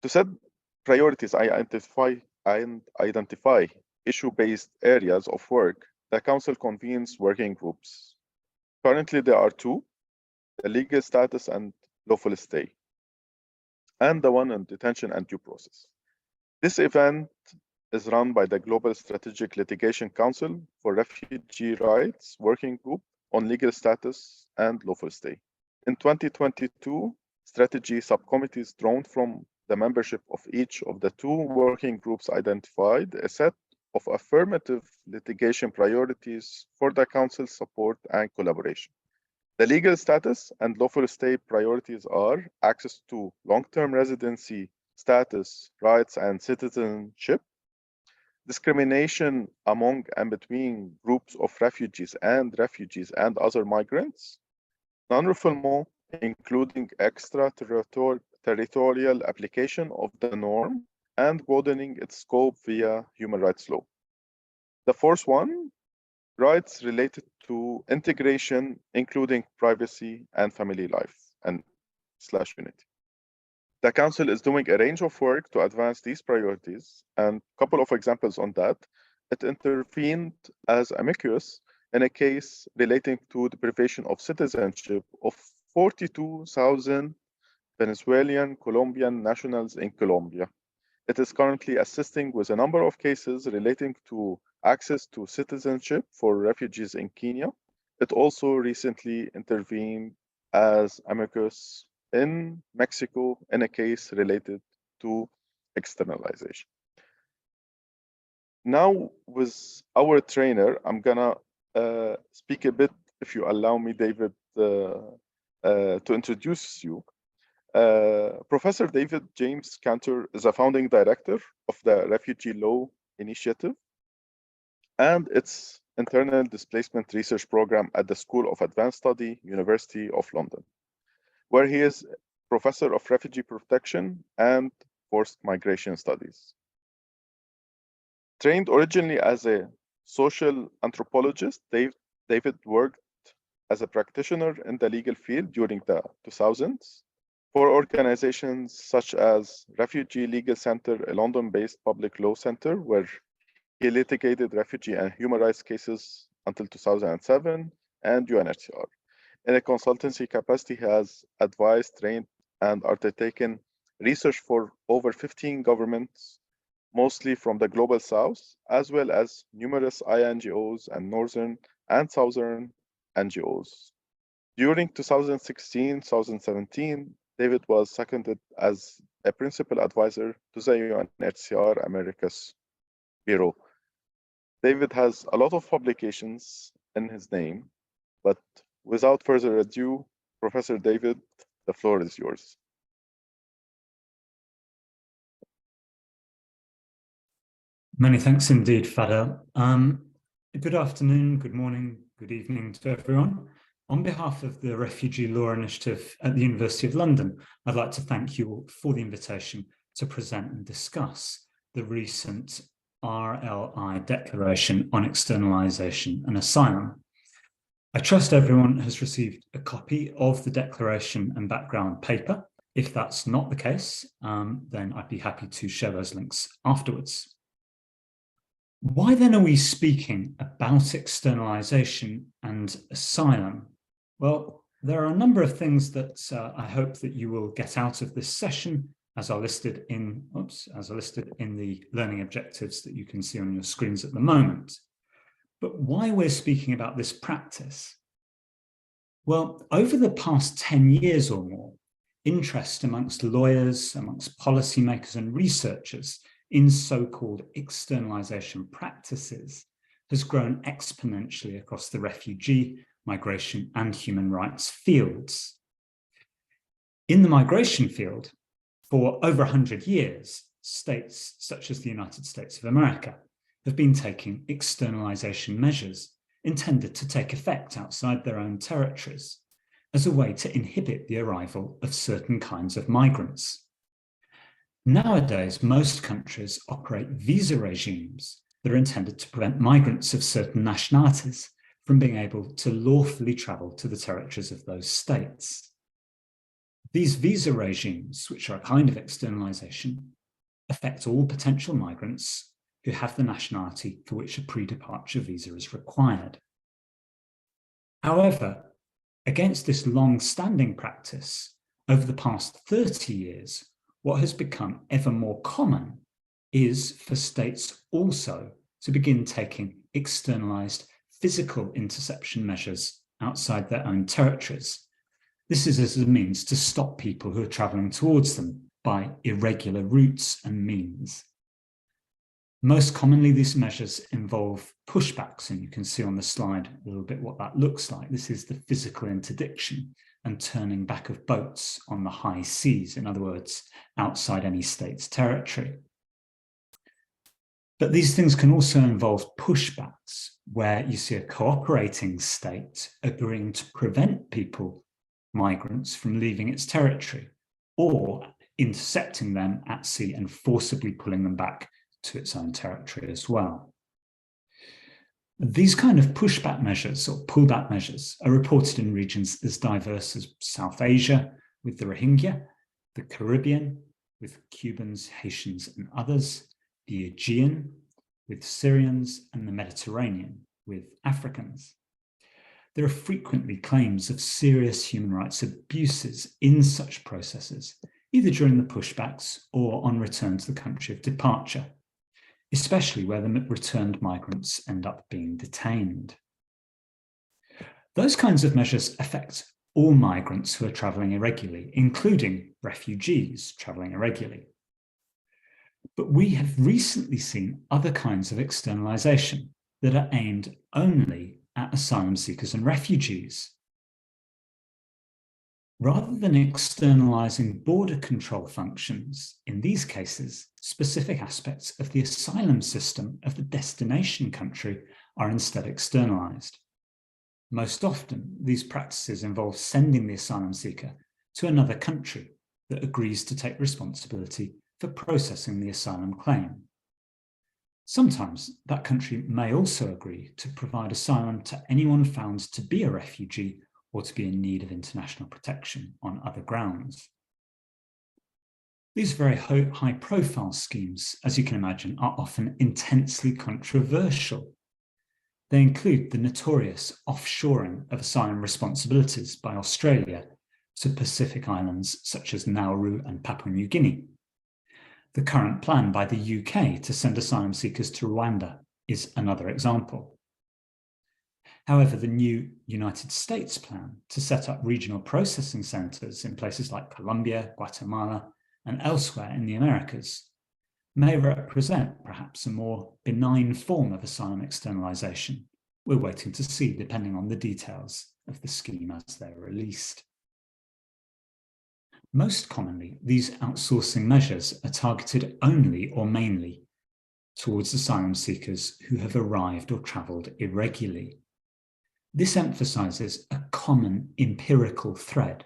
To set priorities, identify issue-based areas of work, the Council convenes working groups. Currently, there are two: the legal status and lawful stay, and the one on detention and due process. This event is run by the Global Strategic Litigation Council for Refugee Rights Working Group on legal status and lawful stay. In 2022, strategy subcommittees drawn from the membership of each of the two working groups identified a set of affirmative litigation priorities for the Council's support and collaboration. The legal status and lawful stay priorities are access to long-term residency status, rights, and citizenship, discrimination among and between groups of refugees and other migrants, non-refoulement, including extraterritorial application of the norm, and broadening its scope via human rights law. The fourth one, rights related to integration, including privacy and family life and /unity. The Council is doing a range of work to advance these priorities, and a couple of examples on that. It intervened as amicus in a case relating to deprivation of citizenship of 42,000 Venezuelan Colombian nationals in Colombia. It is currently assisting with a number of cases relating to access to citizenship for refugees in Kenya. It also recently intervened as amicus in Mexico in a case related to externalization. Now, with our trainer, I'm gonna speak a bit, if you allow me, David, to introduce you. Professor David James Cantor is a founding director of the Refugee Law Initiative and its internal displacement research program at the School of Advanced Study, University of London, where he is professor of refugee protection and forced migration studies. Trained originally as a social anthropologist, David worked as a practitioner in the legal field during the 2000s for organizations such as Refugee Legal Center, a London-based public law center, where he litigated refugee and human rights cases until 2007, and UNHCR. In a consultancy capacity, he has advised, trained, and undertaken research for over 15 governments, mostly from the Global South, as well as numerous INGOs and Northern and Southern NGOs. During 2016-2017, David was seconded as a principal advisor to the UNHCR Americas Bureau. David has a lot of publications in his name, but without further ado, Professor David, the floor is yours. Many thanks indeed, Fadel. Good afternoon, good morning, good evening to everyone. On behalf of the Refugee Law Initiative at the University of London, I'd like to thank you all for the invitation to present and discuss the recent RLI Declaration on Externalization and Asylum. I trust everyone has received a copy of the declaration and background paper. If that's not the case, then I'd be happy to share those links afterwards. Why then are we speaking about externalization and asylum? Well, there are a number of things that I hope that you will get out of this session, as are listed in the learning objectives that you can see on your screens at the moment. But why we're speaking about this practice? Well, over the past 10 years or more, interest amongst lawyers, amongst policymakers and researchers in so-called externalization practices has grown exponentially across the refugee, migration, and human rights fields. In the migration field, for over 100 years, states such as the United States of America have been taking externalization measures intended to take effect outside their own territories as a way to inhibit the arrival of certain kinds of migrants. Nowadays, most countries operate visa regimes that are intended to prevent migrants of certain nationalities from being able to lawfully travel to the territories of those states. These visa regimes, which are a kind of externalization, affect all potential migrants who have the nationality for which a pre-departure visa is required. However, against this long-standing practice, over the past 30 years, what has become ever more common is for states also to begin taking externalized physical interception measures outside their own territories. This is as a means to stop people who are traveling towards them by irregular routes and means. Most commonly, these measures involve pushbacks, and you can see on the slide a little bit what that looks like. This is the physical interdiction and turning back of boats on the high seas, in other words, outside any state's territory. But these things can also involve pushbacks, where you see a cooperating state agreeing to prevent people, migrants, from leaving its territory, or intercepting them at sea and forcibly pulling them back to its own territory as well. These kind of pushback measures or pullback measures are reported in regions as diverse as South Asia with the Rohingya, the Caribbean with Cubans, Haitians and others, the Aegean with Syrians, and the Mediterranean with Africans. There are frequently claims of serious human rights abuses in such processes, either during the pushbacks or on return to the country of departure, especially where the returned migrants end up being detained. Those kinds of measures affect all migrants who are traveling irregularly, including refugees traveling irregularly. But we have recently seen other kinds of externalization that are aimed only at asylum seekers and refugees. Rather than externalizing border control functions, in these cases, specific aspects of the asylum system of the destination country are instead externalized. Most often, these practices involve sending the asylum seeker to another country that agrees to take responsibility for processing the asylum claim. Sometimes that country may also agree to provide asylum to anyone found to be a refugee or to be in need of international protection on other grounds. These very high-profile schemes, as you can imagine, are often intensely controversial. They include the notorious offshoring of asylum responsibilities by Australia to Pacific islands such as Nauru and Papua New Guinea. The current plan by the UK to send asylum seekers to Rwanda is another example. However, the new United States plan to set up regional processing centers in places like Colombia, Guatemala, and elsewhere in the Americas may represent perhaps a more benign form of asylum externalization. We're waiting to see, depending on the details of the scheme as they're released. Most commonly, these outsourcing measures are targeted only or mainly towards asylum seekers who have arrived or travelled irregularly. This emphasises a common empirical thread.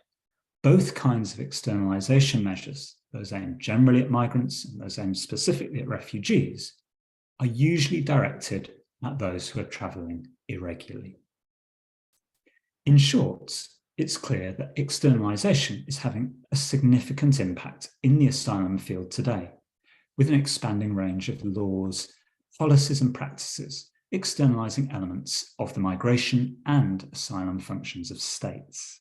Both kinds of externalisation measures, those aimed generally at migrants and those aimed specifically at refugees, are usually directed at those who are travelling irregularly. In short, it's clear that externalisation is having a significant impact in the asylum field today, with an expanding range of laws, policies and practices externalising elements of the migration and asylum functions of states.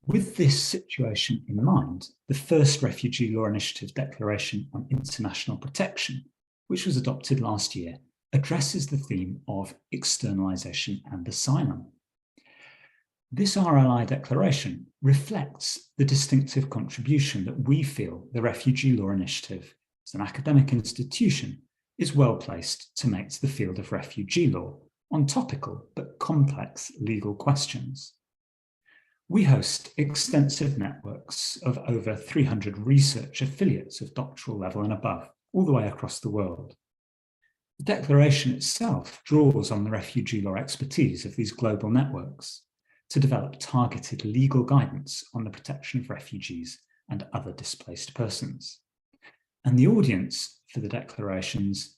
With this situation in mind, the first Refugee Law Initiative Declaration on International Protection, which was adopted last year, addresses the theme of externalisation and asylum. This RLI declaration reflects the distinctive contribution that we feel the Refugee Law Initiative, as an academic institution, is well placed to make to the field of refugee law on topical but complex legal questions. We host extensive networks of over 300 research affiliates of doctoral level and above, all the way across the world. The declaration itself draws on the refugee law expertise of these global networks to develop targeted legal guidance on the protection of refugees and other displaced persons. And the audience for the declarations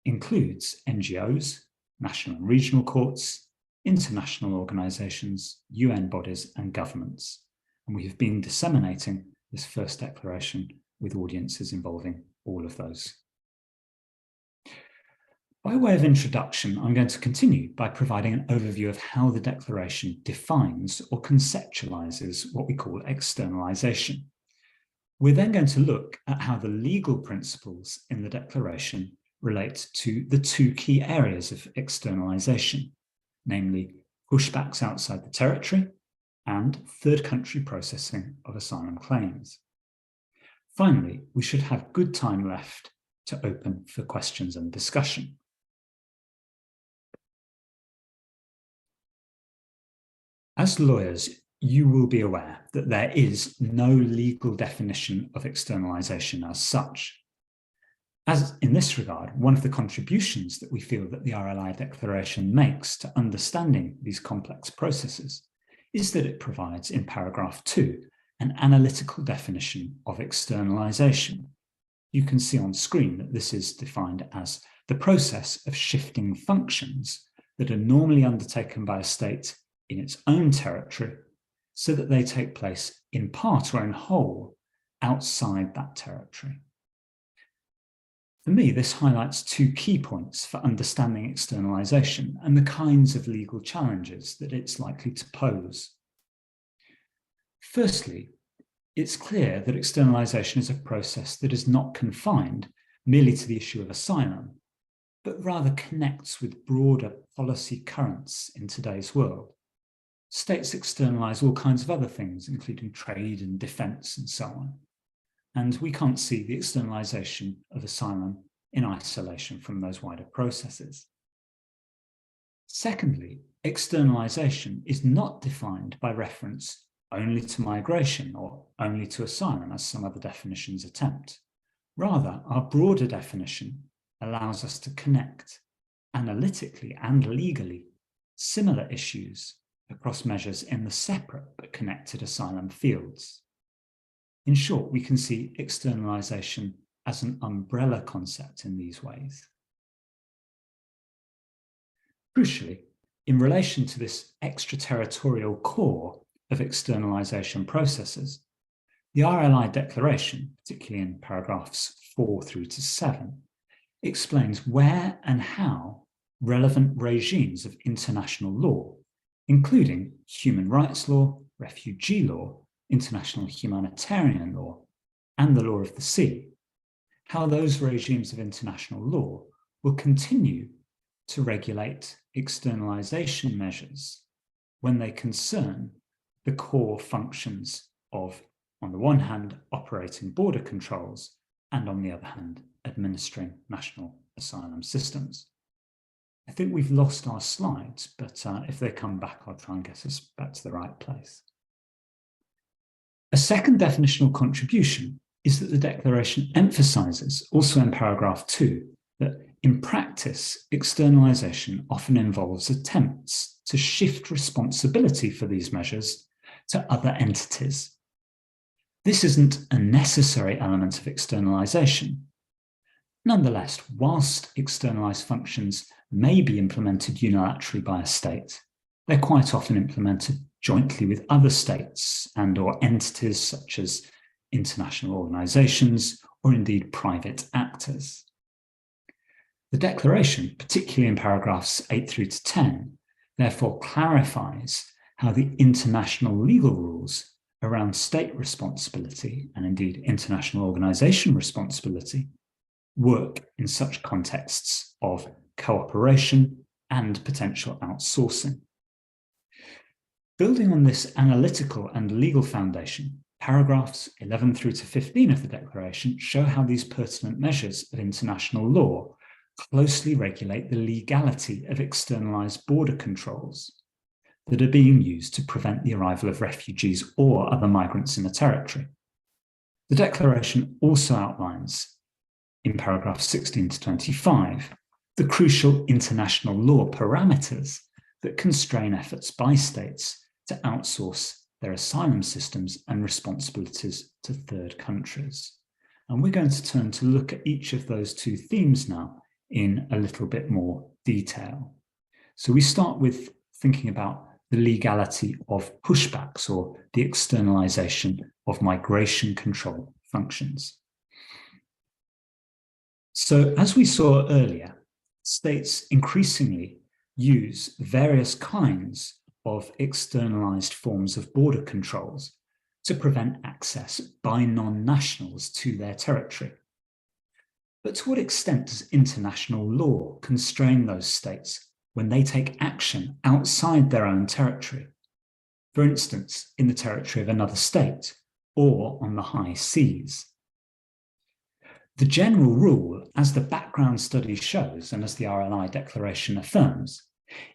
includes NGOs, national and regional courts, international organisations, UN bodies and governments. And we have been disseminating this first declaration with audiences involving all of those. By way of introduction, I'm going to continue by providing an overview of how the declaration defines or conceptualises what we call externalisation. We're then going to look at how the legal principles in the declaration relate to the two key areas of externalisation, namely pushbacks outside the territory and third country processing of asylum claims. Finally, we should have good time left to open for questions and discussion. As lawyers, you will be aware that there is no legal definition of externalisation as such. As in this regard, one of the contributions that we feel that the RLI declaration makes to understanding these complex processes is that it provides in paragraph 2 an analytical definition of externalisation. You can see on screen that this is defined as the process of shifting functions that are normally undertaken by a state in its own territory so that they take place in part or in whole outside that territory. For me, this highlights two key points for understanding externalisation and the kinds of legal challenges that it's likely to pose. Firstly, it's clear that externalisation is a process that is not confined merely to the issue of asylum, but rather connects with broader policy currents in today's world. States externalise all kinds of other things, including trade and defence and so on. And we can't see the externalisation of asylum in isolation from those wider processes. Secondly, externalisation is not defined by reference only to migration or only to asylum, as some other definitions attempt. Rather, our broader definition allows us to connect analytically and legally similar issues across measures in the separate but connected asylum fields. In short, we can see externalisation as an umbrella concept in these ways. Crucially, in relation to this extraterritorial core of externalisation processes, the RLI declaration, particularly in paragraphs 4 through to 7, explains where and how relevant regimes of international law, including human rights law, refugee law, international humanitarian law, and the law of the sea, how those regimes of international law will continue to regulate externalisation measures when they concern the core functions of, on the one hand, operating border controls, and on the other hand, administering national asylum systems. I think we've lost our slides, but if they come back, I'll try and get us back to the right place. A second definitional contribution is that the declaration emphasises, also in paragraph 2, that in practice, externalisation often involves attempts to shift responsibility for these measures to other entities. This isn't a necessary element of externalisation. Nonetheless, whilst externalised functions may be implemented unilaterally by a state, they're quite often implemented jointly with other states and/or entities such as international organisations or indeed private actors. The declaration, particularly in paragraphs 8 through to 10, therefore clarifies how the international legal rules around state responsibility and indeed international organisation responsibility work in such contexts of cooperation and potential outsourcing. Building on this analytical and legal foundation, paragraphs 11 through to 15 of the declaration show how these pertinent measures of international law closely regulate the legality of externalised border controls that are being used to prevent the arrival of refugees or other migrants in a territory. The declaration also outlines, in paragraphs 16 to 25, the crucial international law parameters that constrain efforts by states to outsource their asylum systems and responsibilities to third countries. And we're going to turn to look at each of those two themes now in a little bit more detail. So we start with thinking about the legality of pushbacks or the externalization of migration control functions. So, as we saw earlier, states increasingly use various kinds of externalized forms of border controls to prevent access by non-nationals to their territory. But to what extent does international law constrain those states when they take action outside their own territory? For instance, in the territory of another state or on the high seas. The general rule, as the background study shows and as the RLI declaration affirms,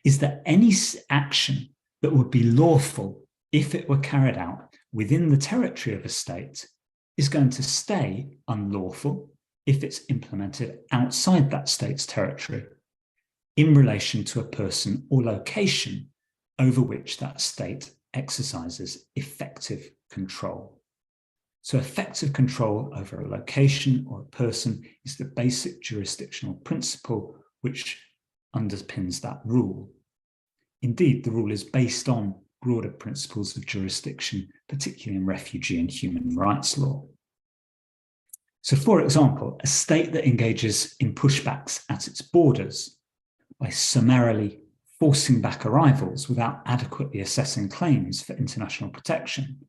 is that any action that would be lawful if it were carried out within the territory of a state is going to stay unlawful if it's implemented outside that state's territory in relation to a person or location over which that state exercises effective control. So effective control over a location or a person is the basic jurisdictional principle which underpins that rule. Indeed, the rule is based on broader principles of jurisdiction, particularly in refugee and human rights law. So, for example, a state that engages in pushbacks at its borders by summarily forcing back arrivals without adequately assessing claims for international protection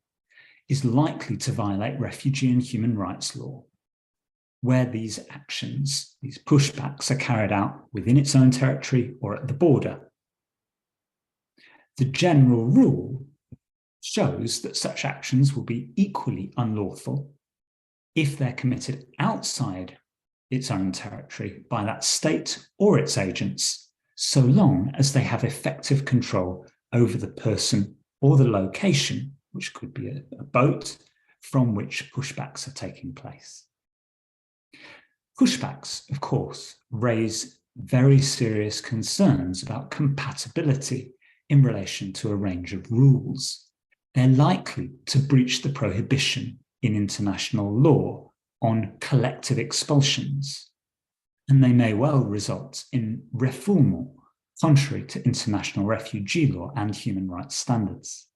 is likely to violate refugee and human rights law, where these actions, these pushbacks, are carried out within its own territory or at the border. The general rule shows that such actions will be equally unlawful if they're committed outside its own territory by that state or its agents, so long as they have effective control over the person or the location, which could be a boat, from which pushbacks are taking place. Pushbacks, of course, raise very serious concerns about compatibility in relation to a range of rules. They're likely to breach the prohibition in international law on collective expulsions, and they may well result in refoulement contrary to international refugee law and human rights standards.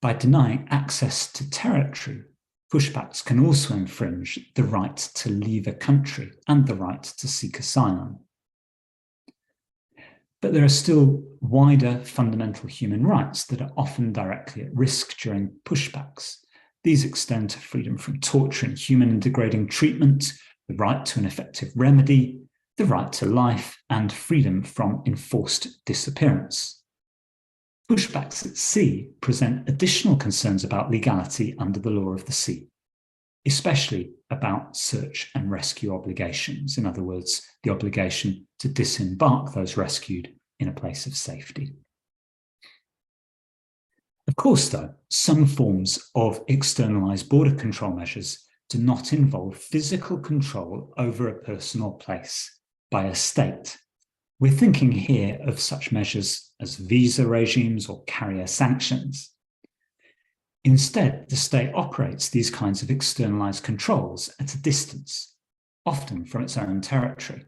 By denying access to territory, pushbacks can also infringe the right to leave a country and the right to seek asylum. But there are still wider fundamental human rights that are often directly at risk during pushbacks. These extend to freedom from torture and human and degrading treatment, the right to an effective remedy, the right to life, and freedom from enforced disappearance. Pushbacks at sea present additional concerns about legality under the law of the sea, especially about search and rescue obligations. In other words, the obligation to disembark those rescued in a place of safety. Of course, though, some forms of externalized border control measures do not involve physical control over a person or place by a state. We're thinking here of such measures as visa regimes or carrier sanctions. Instead, the state operates these kinds of externalized controls at a distance, often from its own territory.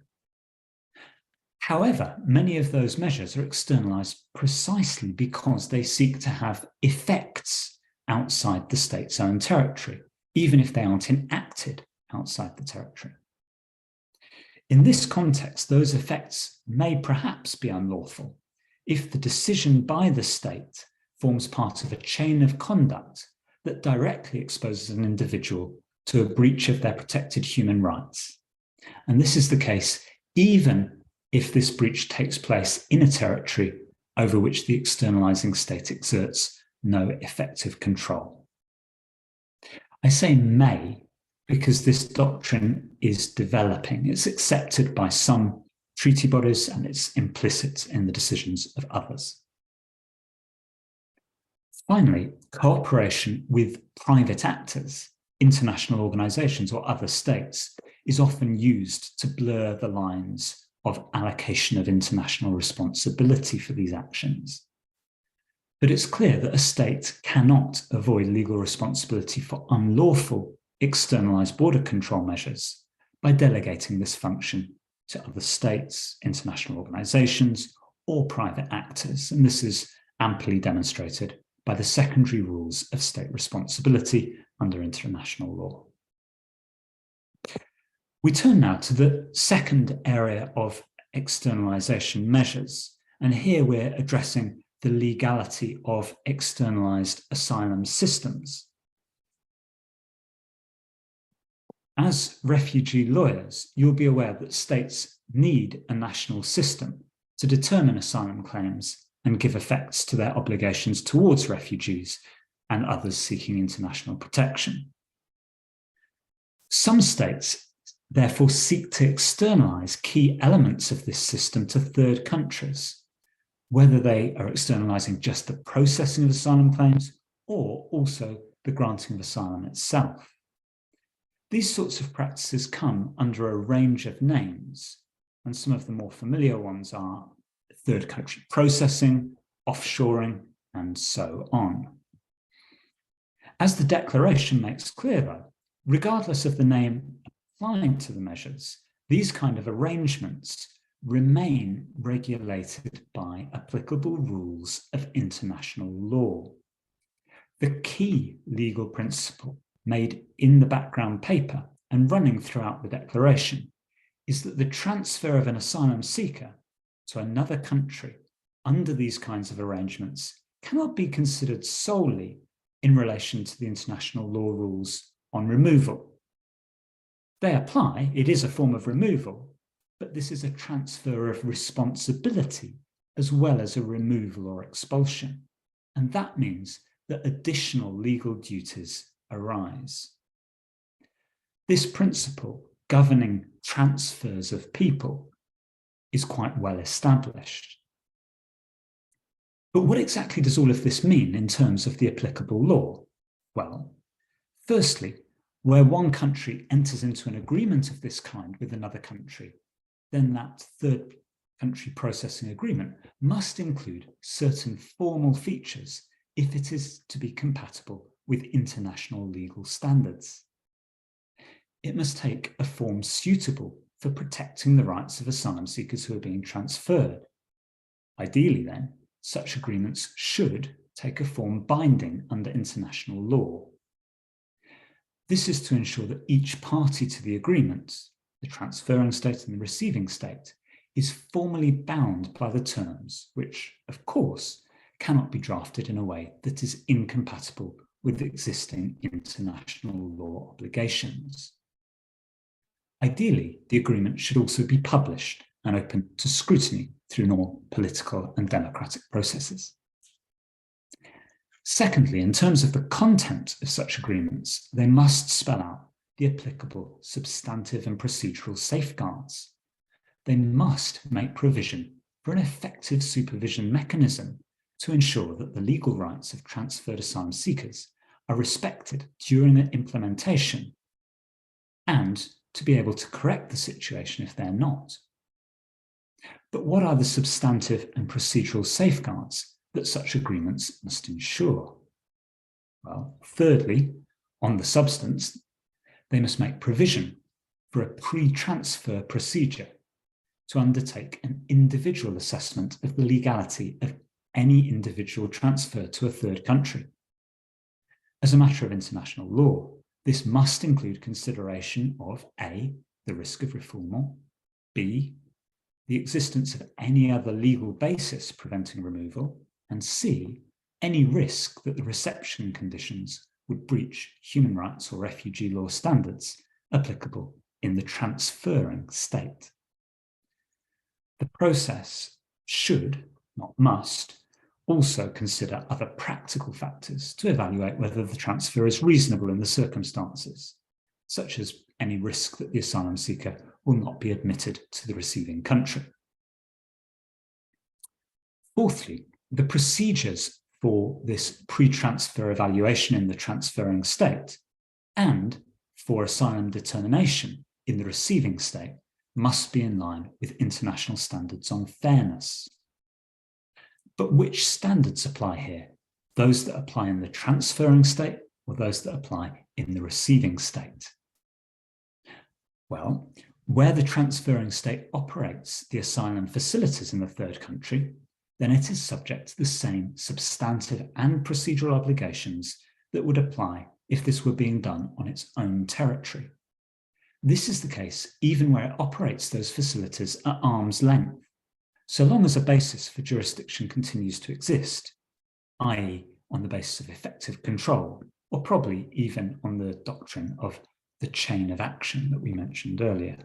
However, many of those measures are externalized precisely because they seek to have effects outside the state's own territory, even if they aren't enacted outside the territory. In this context, those effects may perhaps be unlawful if the decision by the state forms part of a chain of conduct that directly exposes an individual to a breach of their protected human rights. And this is the case even if this breach takes place in a territory over which the externalizing state exerts no effective control. I say may because this doctrine is developing. It's accepted by some treaty bodies and it's implicit in the decisions of others. Finally, cooperation with private actors, international organizations or other states is often used to blur the lines of allocation of international responsibility for these actions. But it's clear that a state cannot avoid legal responsibility for unlawful externalized border control measures by delegating this function to other states, international organizations, or private actors, and this is amply demonstrated by the secondary rules of state responsibility under international law. We turn now to the second area of externalization measures, and here we're addressing the legality of externalized asylum systems. As refugee lawyers, you'll be aware that states need a national system to determine asylum claims and give effects to their obligations towards refugees and others seeking international protection. Some states therefore seek to externalize key elements of this system to third countries, whether they are externalizing just the processing of asylum claims or also the granting of asylum itself. These sorts of practices come under a range of names, and some of the more familiar ones are third country processing, offshoring, and so on. As the declaration makes clear, though, regardless of the name applying to the measures, these kind of arrangements remain regulated by applicable rules of international law. The key legal principle made in the background paper and running throughout the declaration is that the transfer of an asylum seeker to another country under these kinds of arrangements cannot be considered solely in relation to the international law rules on removal. They apply, it is a form of removal, but this is a transfer of responsibility as well as a removal or expulsion. And that means that additional legal duties arise. This principle governing transfers of people is quite well established. But what exactly does all of this mean in terms of the applicable law? Well, firstly, where one country enters into an agreement of this kind with another country, then that third country processing agreement must include certain formal features if it is to be compatible with international legal standards. It must take a form suitable for protecting the rights of asylum seekers who are being transferred. Ideally, then, such agreements should take a form binding under international law. This is to ensure that each party to the agreement, the transferring state and the receiving state, is formally bound by the terms, which, of course, cannot be drafted in a way that is incompatible with existing international law obligations. Ideally, the agreement should also be published and open to scrutiny through normal political and democratic processes. Secondly, in terms of the content of such agreements, they must spell out the applicable substantive and procedural safeguards. They must make provision for an effective supervision mechanism to ensure that the legal rights of transferred asylum seekers are respected during their implementation, and to be able to correct the situation if they're not. But what are the substantive and procedural safeguards that such agreements must ensure? Well, thirdly, on the substance, they must make provision for a pre-transfer procedure to undertake an individual assessment of the legality of any individual transfer to a third country. As a matter of international law, this must include consideration of A, the risk of refoulement, B, the existence of any other legal basis preventing removal, and C, any risk that the reception conditions would breach human rights or refugee law standards applicable in the transferring state. The process should, not must, also consider other practical factors to evaluate whether the transfer is reasonable in the circumstances, such as any risk that the asylum seeker will not be admitted to the receiving country. Fourthly, the procedures for this pre-transfer evaluation in the transferring state and for asylum determination in the receiving state must be in line with international standards on fairness. But which standards apply here? Those that apply in the transferring state or those that apply in the receiving state? Well, Where the transferring state operates the asylum facilities in the third country, then it is subject to the same substantive and procedural obligations that would apply if this were being done on its own territory. This is the case even where it operates those facilities at arm's length, so long as a basis for jurisdiction continues to exist, i.e. on the basis of effective control, or probably even on the doctrine of the chain of action that we mentioned earlier.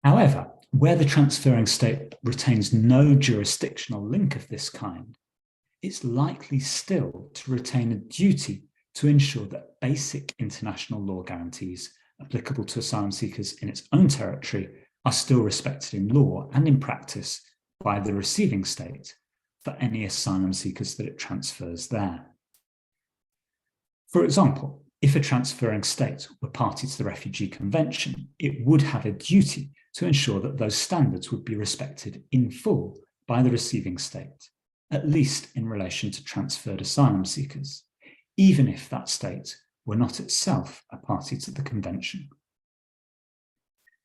However, where the transferring state retains no jurisdictional link of this kind, it's likely still to retain a duty to ensure that basic international law guarantees applicable to asylum seekers in its own territory are still respected in law and in practice by the receiving state for any asylum seekers that it transfers there. For example, if a transferring state were party to the Refugee Convention, it would have a duty to ensure that those standards would be respected in full by the receiving state, at least in relation to transferred asylum seekers, even if that state were not itself a party to the Convention.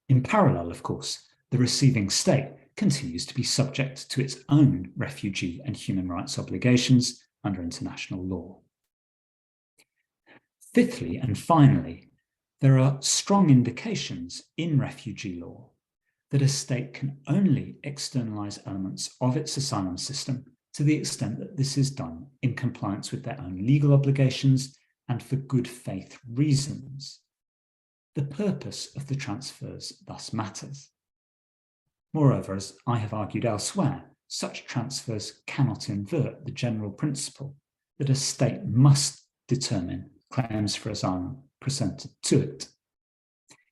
In parallel, of course, the receiving state continues to be subject to its own refugee and human rights obligations under international law. Fifthly, and finally, there are strong indications in refugee law that a state can only externalize elements of its asylum system to the extent that this is done in compliance with their own legal obligations and for good faith reasons. The purpose of the transfers thus matters. Moreover, as I have argued elsewhere, such transfers cannot invert the general principle that a state must determine claims for asylum presented to it.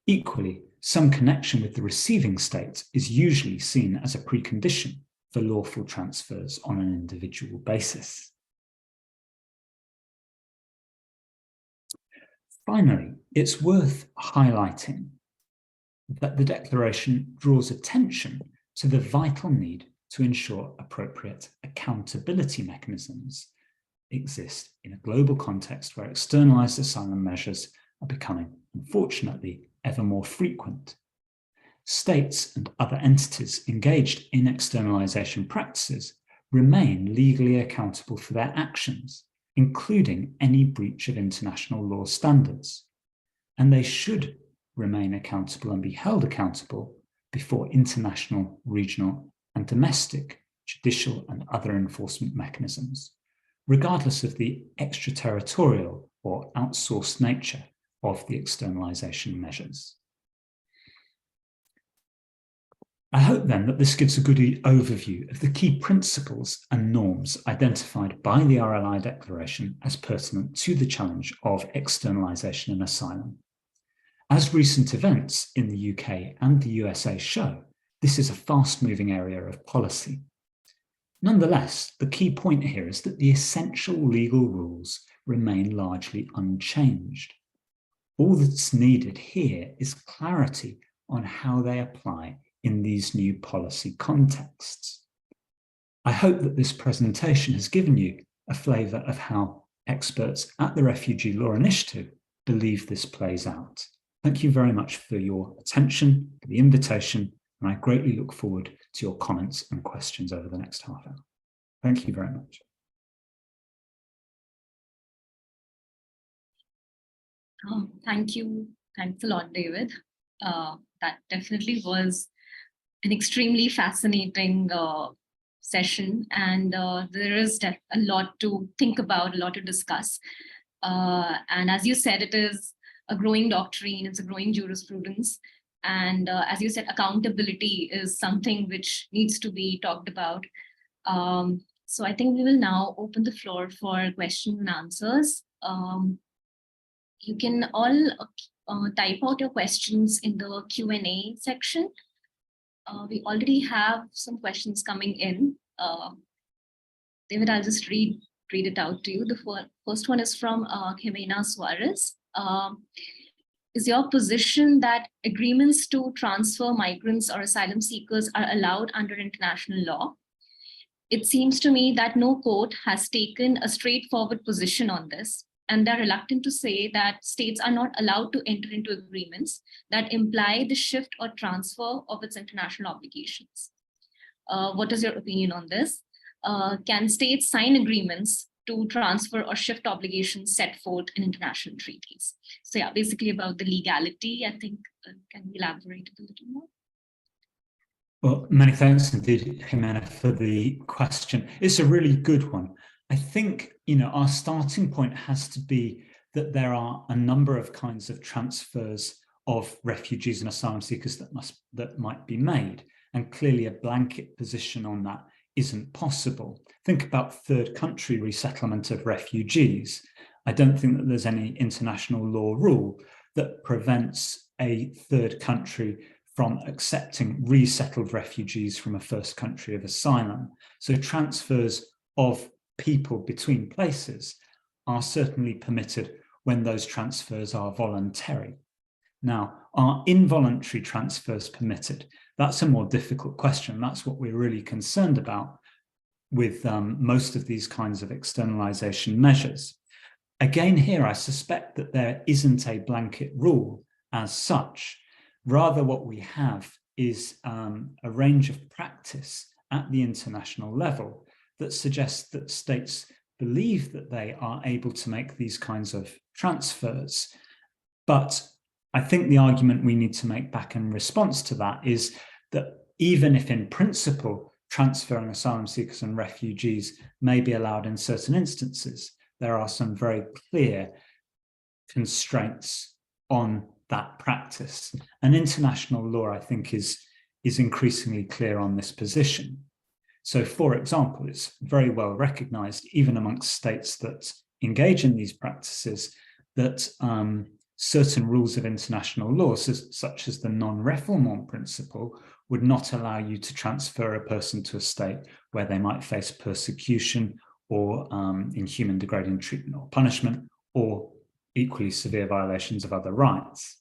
Equally, some connection with the receiving state is usually seen as a precondition for lawful transfers on an individual basis. Finally, it's worth highlighting that the Declaration draws attention to the vital need to ensure appropriate accountability mechanisms exist in a global context where externalized asylum measures are becoming, unfortunately, ever more frequent. States and other entities engaged in externalization practices remain legally accountable for their actions, including any breach of international law standards, and they should remain accountable and be held accountable before international, regional, and domestic judicial and other enforcement mechanisms, regardless of the extraterritorial or outsourced nature of the externalization measures. I hope then that this gives a good overview of the key principles and norms identified by the RLI Declaration as pertinent to the challenge of externalization and asylum. As recent events in the UK and the USA show, this is a fast-moving area of policy. Nonetheless, the key point here is that the essential legal rules remain largely unchanged. All that's needed here is clarity on how they apply in these new policy contexts. I hope that this presentation has given you a flavour of how experts at the Refugee Law Initiative believe this plays out. Thank you very much for your attention, for the invitation, and I greatly look forward to your comments and questions over the next half hour. Thank you very much. Thank you. Thanks a lot, David. That definitely was an extremely fascinating session, and there is a lot to think about, a lot to discuss. And as you said, it is a growing doctrine, it's a growing jurisprudence. And as you said, accountability is something which needs to be talked about. So I think we will now open the floor for questions and answers. You can all type out your questions in the Q&A section. We already have some questions coming in. David, I'll just read it out to you. The first one is from Jimena Suarez. Is your position that agreements to transfer migrants or asylum seekers are allowed under international law? It seems to me that no court has taken a straightforward position on this. and they're reluctant to say that states are not allowed to enter into agreements that imply the shift or transfer of its international obligations. What is your opinion on this? Can states sign agreements to transfer or shift obligations set forth in international treaties? So yeah, basically about the legality, I think, can you elaborate a little more? Well, many thanks indeed, Jimena, for the question. It's a really good one. I think, our starting point has to be that there are a number of kinds of transfers of refugees and asylum seekers that might be made. And clearly a blanket position on that isn't possible. Think about third country resettlement of refugees. I don't think that there's any international law rule that prevents a third country from accepting resettled refugees from a first country of asylum. So transfers of people between places are certainly permitted when those transfers are voluntary. Now, are involuntary transfers permitted? That's a more difficult question. That's what we're really concerned about with most of these kinds of externalization measures. Again, here, I suspect that there isn't a blanket rule as such. Rather, what we have is a range of practice at the international level that suggests that states believe that they are able to make these kinds of transfers. But I think the argument we need to make back in response to that is that even if in principle transferring asylum seekers and refugees may be allowed in certain instances, there are some very clear constraints on that practice. And international law, I think, is increasingly clear on this position. So, for example, it's very well recognized, even amongst states that engage in these practices, that certain rules of international law, such as the non-refoulement principle, would not allow you to transfer a person to a state where they might face persecution or inhuman, degrading treatment or punishment, or equally severe violations of other rights.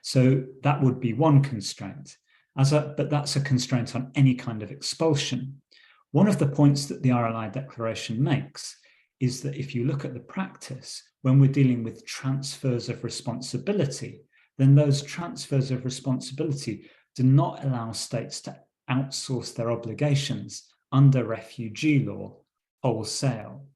So that would be one constraint, but that's a constraint on any kind of expulsion. One of the points that the RLI Declaration makes is that if you look at the practice, when we're dealing with transfers of responsibility, then those transfers of responsibility do not allow states to outsource their obligations under refugee law wholesale.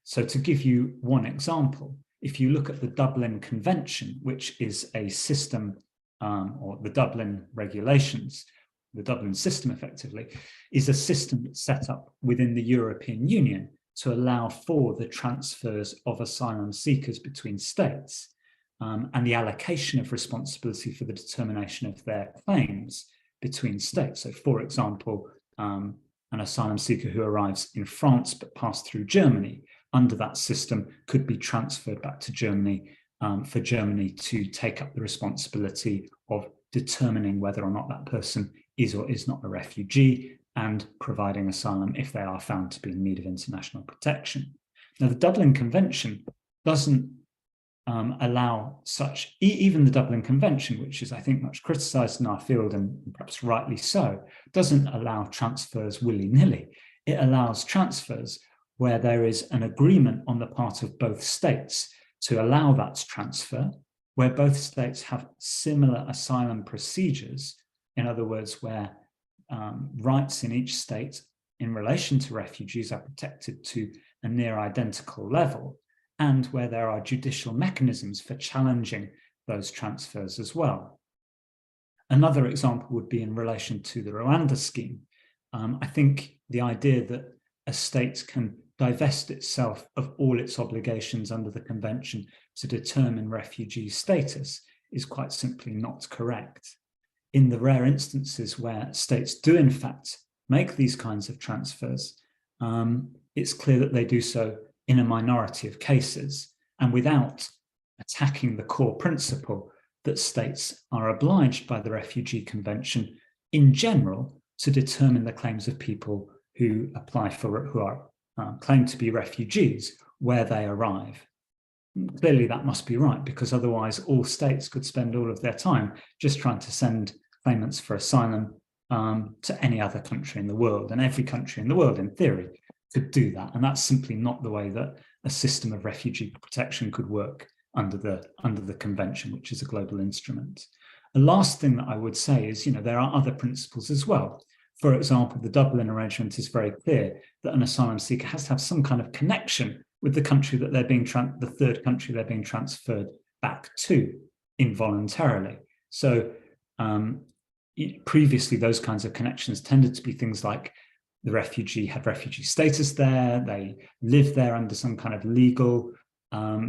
So to give you one example, if you look at the Dublin Convention, which is a system, or the Dublin regulations, the Dublin system effectively, is a system that's set up within the European Union to allow for the transfers of asylum seekers between states, and the allocation of responsibility for the determination of their claims between states. So, for example, an asylum seeker who arrives in France but passed through Germany, under that system could be transferred back to Germany for Germany to take up the responsibility of determining whether or not that person is or is not a refugee and providing asylum if they are found to be in need of international protection. Now, the Dublin Convention doesn't allow such, even the Dublin Convention, which is, I think, much criticised in our field, and perhaps rightly so, doesn't allow transfers willy-nilly. It allows transfers where there is an agreement on the part of both states to allow that transfer, where both states have similar asylum procedures, in other words, where rights in each state in relation to refugees are protected to a near identical level, and where there are judicial mechanisms for challenging those transfers as well. Another example would be in relation to the Rwanda scheme. I think the idea that a state can divest itself of all its obligations under the convention to determine refugee status is quite simply not correct. In the rare instances where states do in fact make these kinds of transfers, it's clear that they do so in a minority of cases and without attacking the core principle that states are obliged by the Refugee Convention in general to determine the claims of people who apply for, who are claimed to be refugees where they arrive. Clearly that must be right, because otherwise all states could spend all of their time just trying to send claimants for asylum to any other country in the world, and every country in the world in theory could do that, and that's simply not the way that a system of refugee protection could work under the convention, which is a global instrument. The last thing that I would say is, there are other principles as well. For example, the Dublin arrangement is very clear that an asylum seeker has to have some kind of connection with the country that they're being the third country they're being transferred back to involuntarily. So previously, those kinds of connections tended to be things like the refugee had refugee status there, they lived there under some kind of legal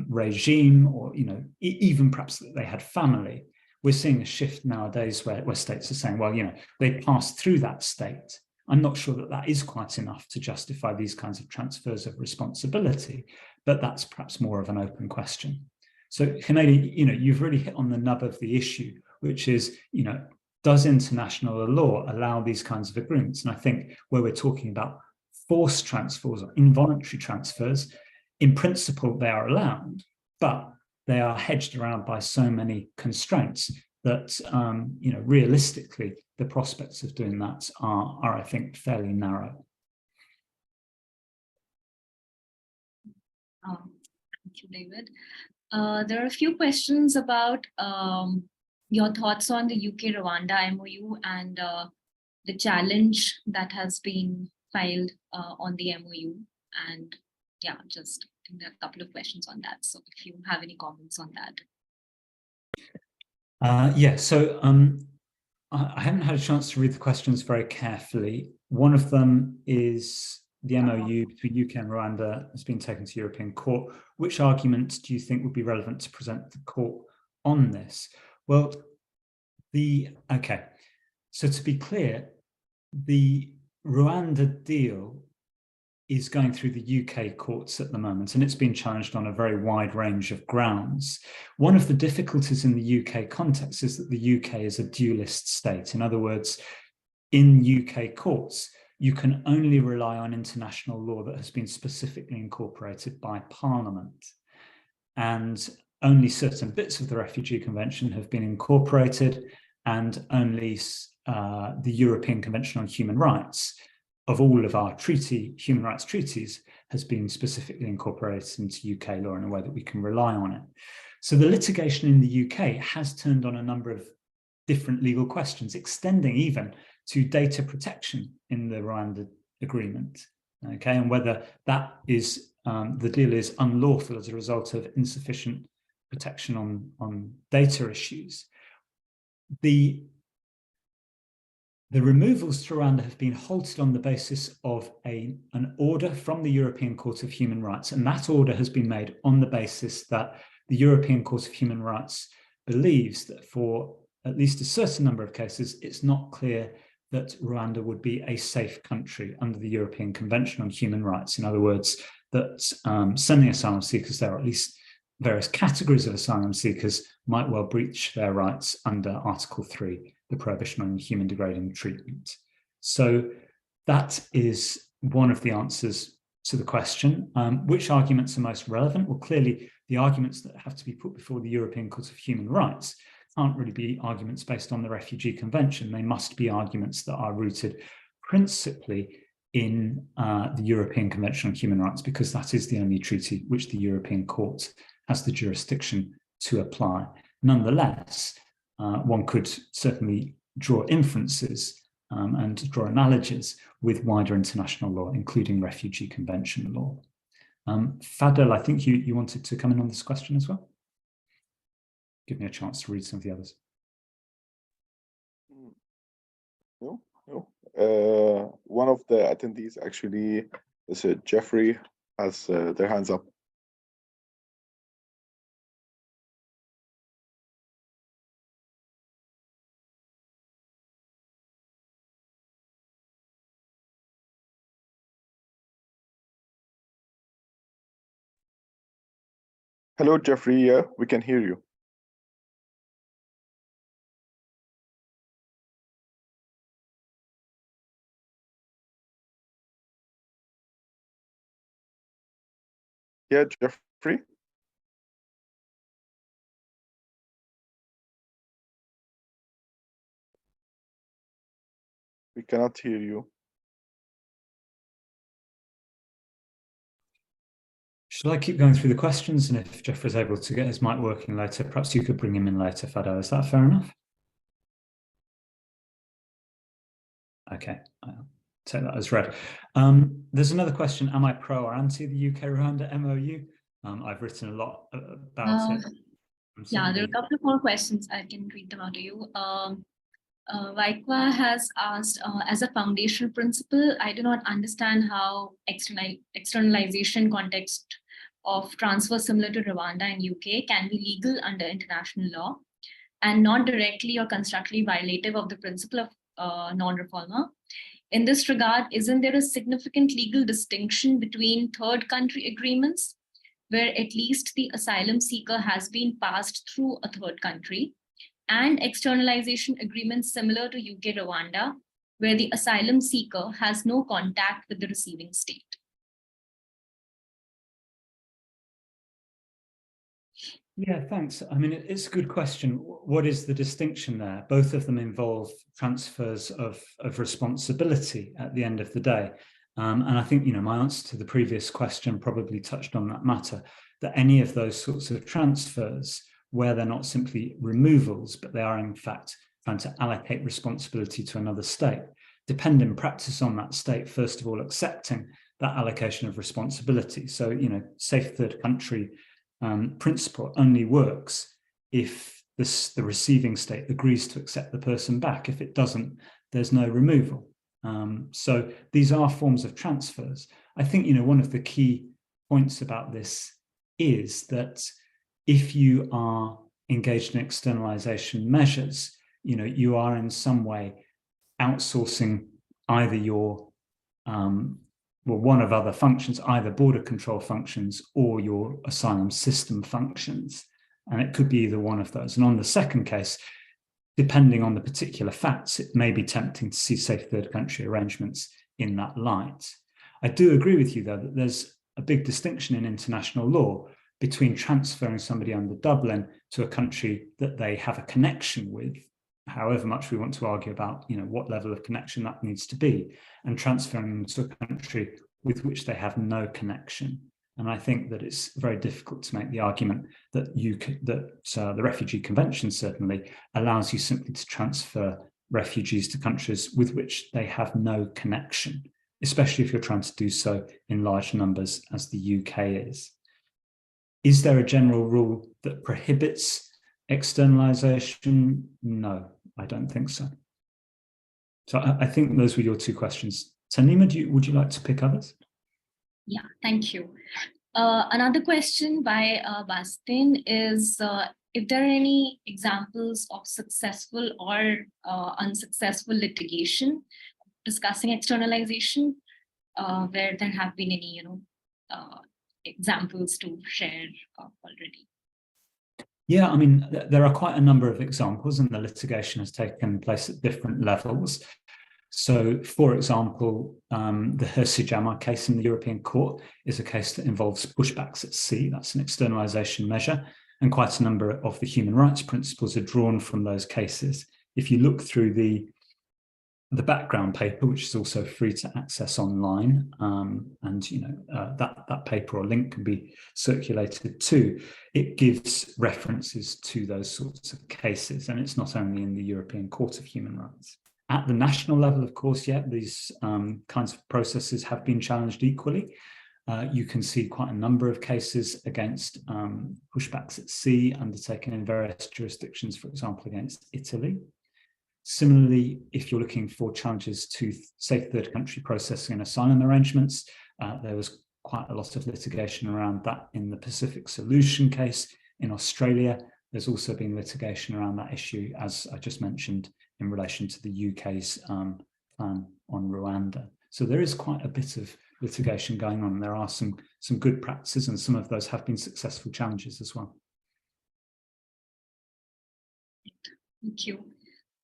regime, or even perhaps that they had family. We're seeing a shift nowadays where states are saying, well, they passed through that state. I'm not sure that that is quite enough to justify these kinds of transfers of responsibility, but that's perhaps more of an open question. So, Himedi, you've really hit on the nub of the issue, which is, does international law allow these kinds of agreements? And I think where we're talking about forced transfers or involuntary transfers, in principle, they are allowed, but they are hedged around by so many constraints that, realistically, the prospects of doing that are, I think, fairly narrow. Thank you, David. There are a few questions about your thoughts on the UK-Rwanda MOU and the challenge that has been filed on the MOU. And yeah, just I think there are a couple of questions on that. So if you have any comments on that. So I haven't had a chance to read the questions very carefully. One of them is the MOU between UK and Rwanda has been taken to European Court. Which arguments do you think would be relevant to present the court on this? Well, so to be clear, the Rwanda deal is going through the UK courts at the moment, and it's been challenged on a very wide range of grounds. One of the difficulties in the UK context is that the UK is a dualist state. In other words, in UK courts, you can only rely on international law that has been specifically incorporated by Parliament. And only certain bits of the Refugee Convention have been incorporated, and only the European Convention on Human Rights, of all of our human rights treaties, has been specifically incorporated into UK law in a way that we can rely on it. So the litigation in the UK has turned on a number of different legal questions, extending even to data protection in the Rwanda agreement, and whether that is the deal is unlawful as a result of insufficient protection on data issues. The removals to Rwanda have been halted on the basis of an order from the European Court of Human Rights, and that order has been made on the basis that the European Court of Human Rights believes that for at least a certain number of cases, it's not clear that Rwanda would be a safe country under the European Convention on Human Rights. In other words, that sending asylum seekers there, or at least various categories of asylum seekers, might well breach their rights under Article 3, the prohibition on human degrading treatment. So that is one of the answers to the question. Which arguments are most relevant? Well, clearly, the arguments that have to be put before the European Court of Human Rights can't really be arguments based on the Refugee Convention. They must be arguments that are rooted principally in the European Convention on Human Rights, because that is the only treaty which the European Court has the jurisdiction to apply. Nonetheless, one could certainly draw inferences and draw analogies with wider international law, including Refugee Convention law. Fadel, I think you wanted to come in on this question as well. Give me a chance to read some of the others. No. One of the attendees actually, Jeffrey, has their hands up. Hello, Jeffrey. Yeah, we can hear you. Yeah, Jeffrey. We cannot hear you. Shall I keep going through the questions? And if Jeffrey's able to get his mic working later, perhaps you could bring him in later, Fado. Is that fair enough? Okay, I'll take that as read. There's another question. Am I pro or anti the UK-Rwanda MOU? I've written a lot about it. Yeah, there are a couple of more questions. I can read them out to you. Vaikwa has asked, as a foundational principle, I do not understand how externalization context of transfer similar to Rwanda and UK can be legal under international law and not directly or constructively violative of the principle of non-refoulement. In this regard, isn't there a significant legal distinction between third country agreements, where at least the asylum seeker has been passed through a third country, and externalization agreements similar to UK Rwanda, where the asylum seeker has no contact with the receiving state? Yeah, thanks. I mean, it's a good question. What is the distinction there? Both of them involve transfers of responsibility at the end of the day. And I think, my answer to the previous question probably touched on that matter, that any of those sorts of transfers, where they're not simply removals, but they are in fact trying to allocate responsibility to another state, depend in practice on that state, first of all, accepting that allocation of responsibility. So, safe third country principle only works if the receiving state agrees to accept the person back. If it doesn't, there's no removal. So these are forms of transfers. I think, one of the key points about this is that if you are engaged in externalization measures, you are in some way outsourcing either your one of other functions, either border control functions or your asylum system functions. And it could be either one of those. And on the second case, depending on the particular facts, it may be tempting to see safe third country arrangements in that light. I do agree with you, though, that there's a big distinction in international law between transferring somebody under Dublin to a country that they have a connection with, however much we want to argue about, what level of connection that needs to be, and transferring them to a country with which they have no connection. And I think that it's very difficult to make the argument that the Refugee Convention certainly allows you simply to transfer refugees to countries with which they have no connection, especially if you're trying to do so in large numbers, as the UK is. Is there a general rule that prohibits externalization? No, I don't think so. So I think those were your two questions. Tanima, would you like to pick others? Yeah, thank you. Another question by Bastin is if there are any examples of successful or unsuccessful litigation discussing externalization, where there have been any, examples to share already. Yeah, I mean, there are quite a number of examples, and the litigation has taken place at different levels. So, for example, the Hırsızcama case in the European Court is a case that involves pushbacks at sea. That's an externalization measure, and quite a number of the human rights principles are drawn from those cases. If you look through the background paper, which is also free to access online, and that paper or link can be circulated too, it gives references to those sorts of cases, and it's not only in the European Court of Human Rights. At the national level, of course, these kinds of processes have been challenged equally. You can see quite a number of cases against pushbacks at sea undertaken in various jurisdictions, for example, against Italy. Similarly, if you're looking for challenges to safe third country processing and asylum arrangements, there was quite a lot of litigation around that in the Pacific Solution case in Australia. There's also been litigation around that issue, as I just mentioned, in relation to the UK's plan on Rwanda. So there is quite a bit of litigation going on. There are some good practices, and some of those have been successful challenges as well. Thank you.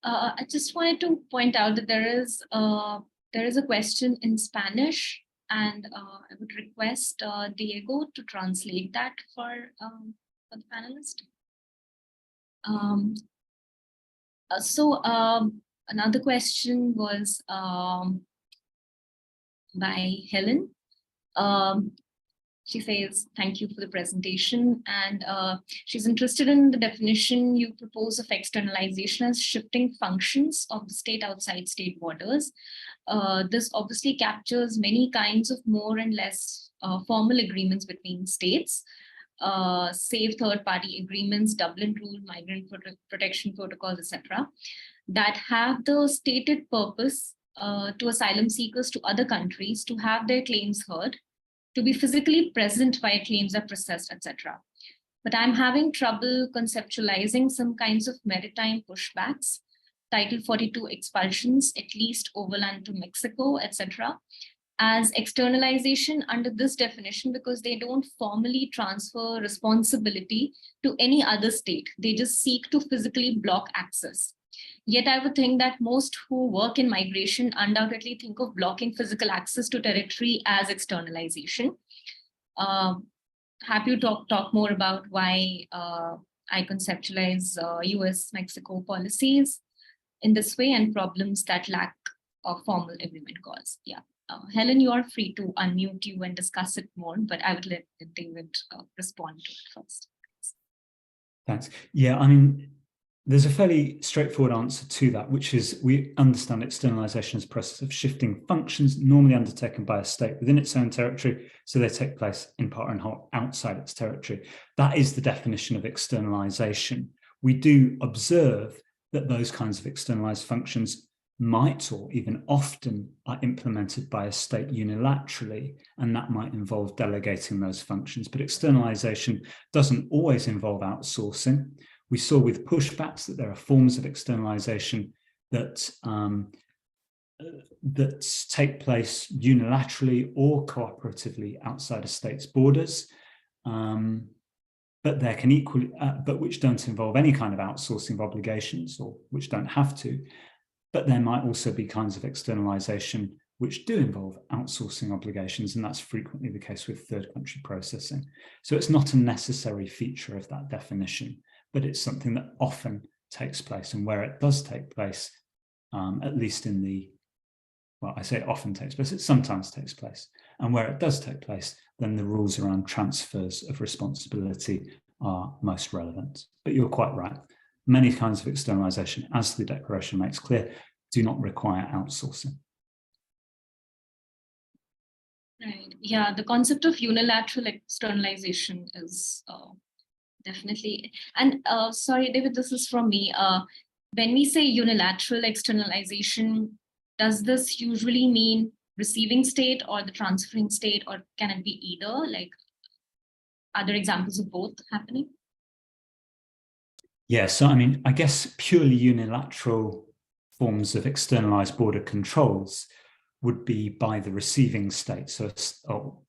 I just wanted to point out that there is a question in Spanish, and I would request Diego to translate that for the panelist. So another question was by Helen. She says, thank you for the presentation. And she's interested in the definition you propose of externalization as shifting functions of the state outside state borders. This obviously captures many kinds of more and less formal agreements between states, save third-party agreements, Dublin Rule, migrant protection protocols, etc., that have the stated purpose to asylum seekers to other countries to have their claims heard, to be physically present while claims are processed, etc. But I'm having trouble conceptualizing some kinds of maritime pushbacks, Title 42 expulsions, at least overland to Mexico, etc., as externalization under this definition, because they don't formally transfer responsibility to any other state. They just seek to physically block access. Yet I would think that most who work in migration undoubtedly think of blocking physical access to territory as externalization. Happy to talk more about why I conceptualize US-Mexico policies in this way and problems that lack of formal agreement cause. Yeah. Helen, you are free to unmute you and discuss it more, but I would let David respond to it first. Thanks. Yeah, I mean, there's a fairly straightforward answer to that, which is we understand externalization as a process of shifting functions normally undertaken by a state within its own territory, so they take place in part and whole outside its territory. That is the definition of externalization. We do observe that those kinds of externalized functions might or even often are implemented by a state unilaterally, and that might involve delegating those functions. But externalization doesn't always involve outsourcing. We saw with pushbacks that there are forms of externalization that take place unilaterally or cooperatively outside a state's borders, but there can equally, but which don't involve any kind of outsourcing of obligations, or which don't have to. But there might also be kinds of externalization which do involve outsourcing obligations, and that's frequently the case with third country processing. So it's not a necessary feature of that definition, but it's something that often takes place, and where it does take place, at least in the, well, I say it often takes place, it sometimes takes place, and where it does take place, then the rules around transfers of responsibility are most relevant. But you're quite right. Many kinds of externalization, as the declaration makes clear, do not require outsourcing. Right. Yeah, the concept of unilateral externalization is definitely, and sorry, David, this is from me. When we say unilateral externalization, does this usually mean receiving state or the transferring state, or can it be either? Like, are there examples of both happening? Yeah, so I mean, I guess purely unilateral forms of externalized border controls would be by the receiving state. So,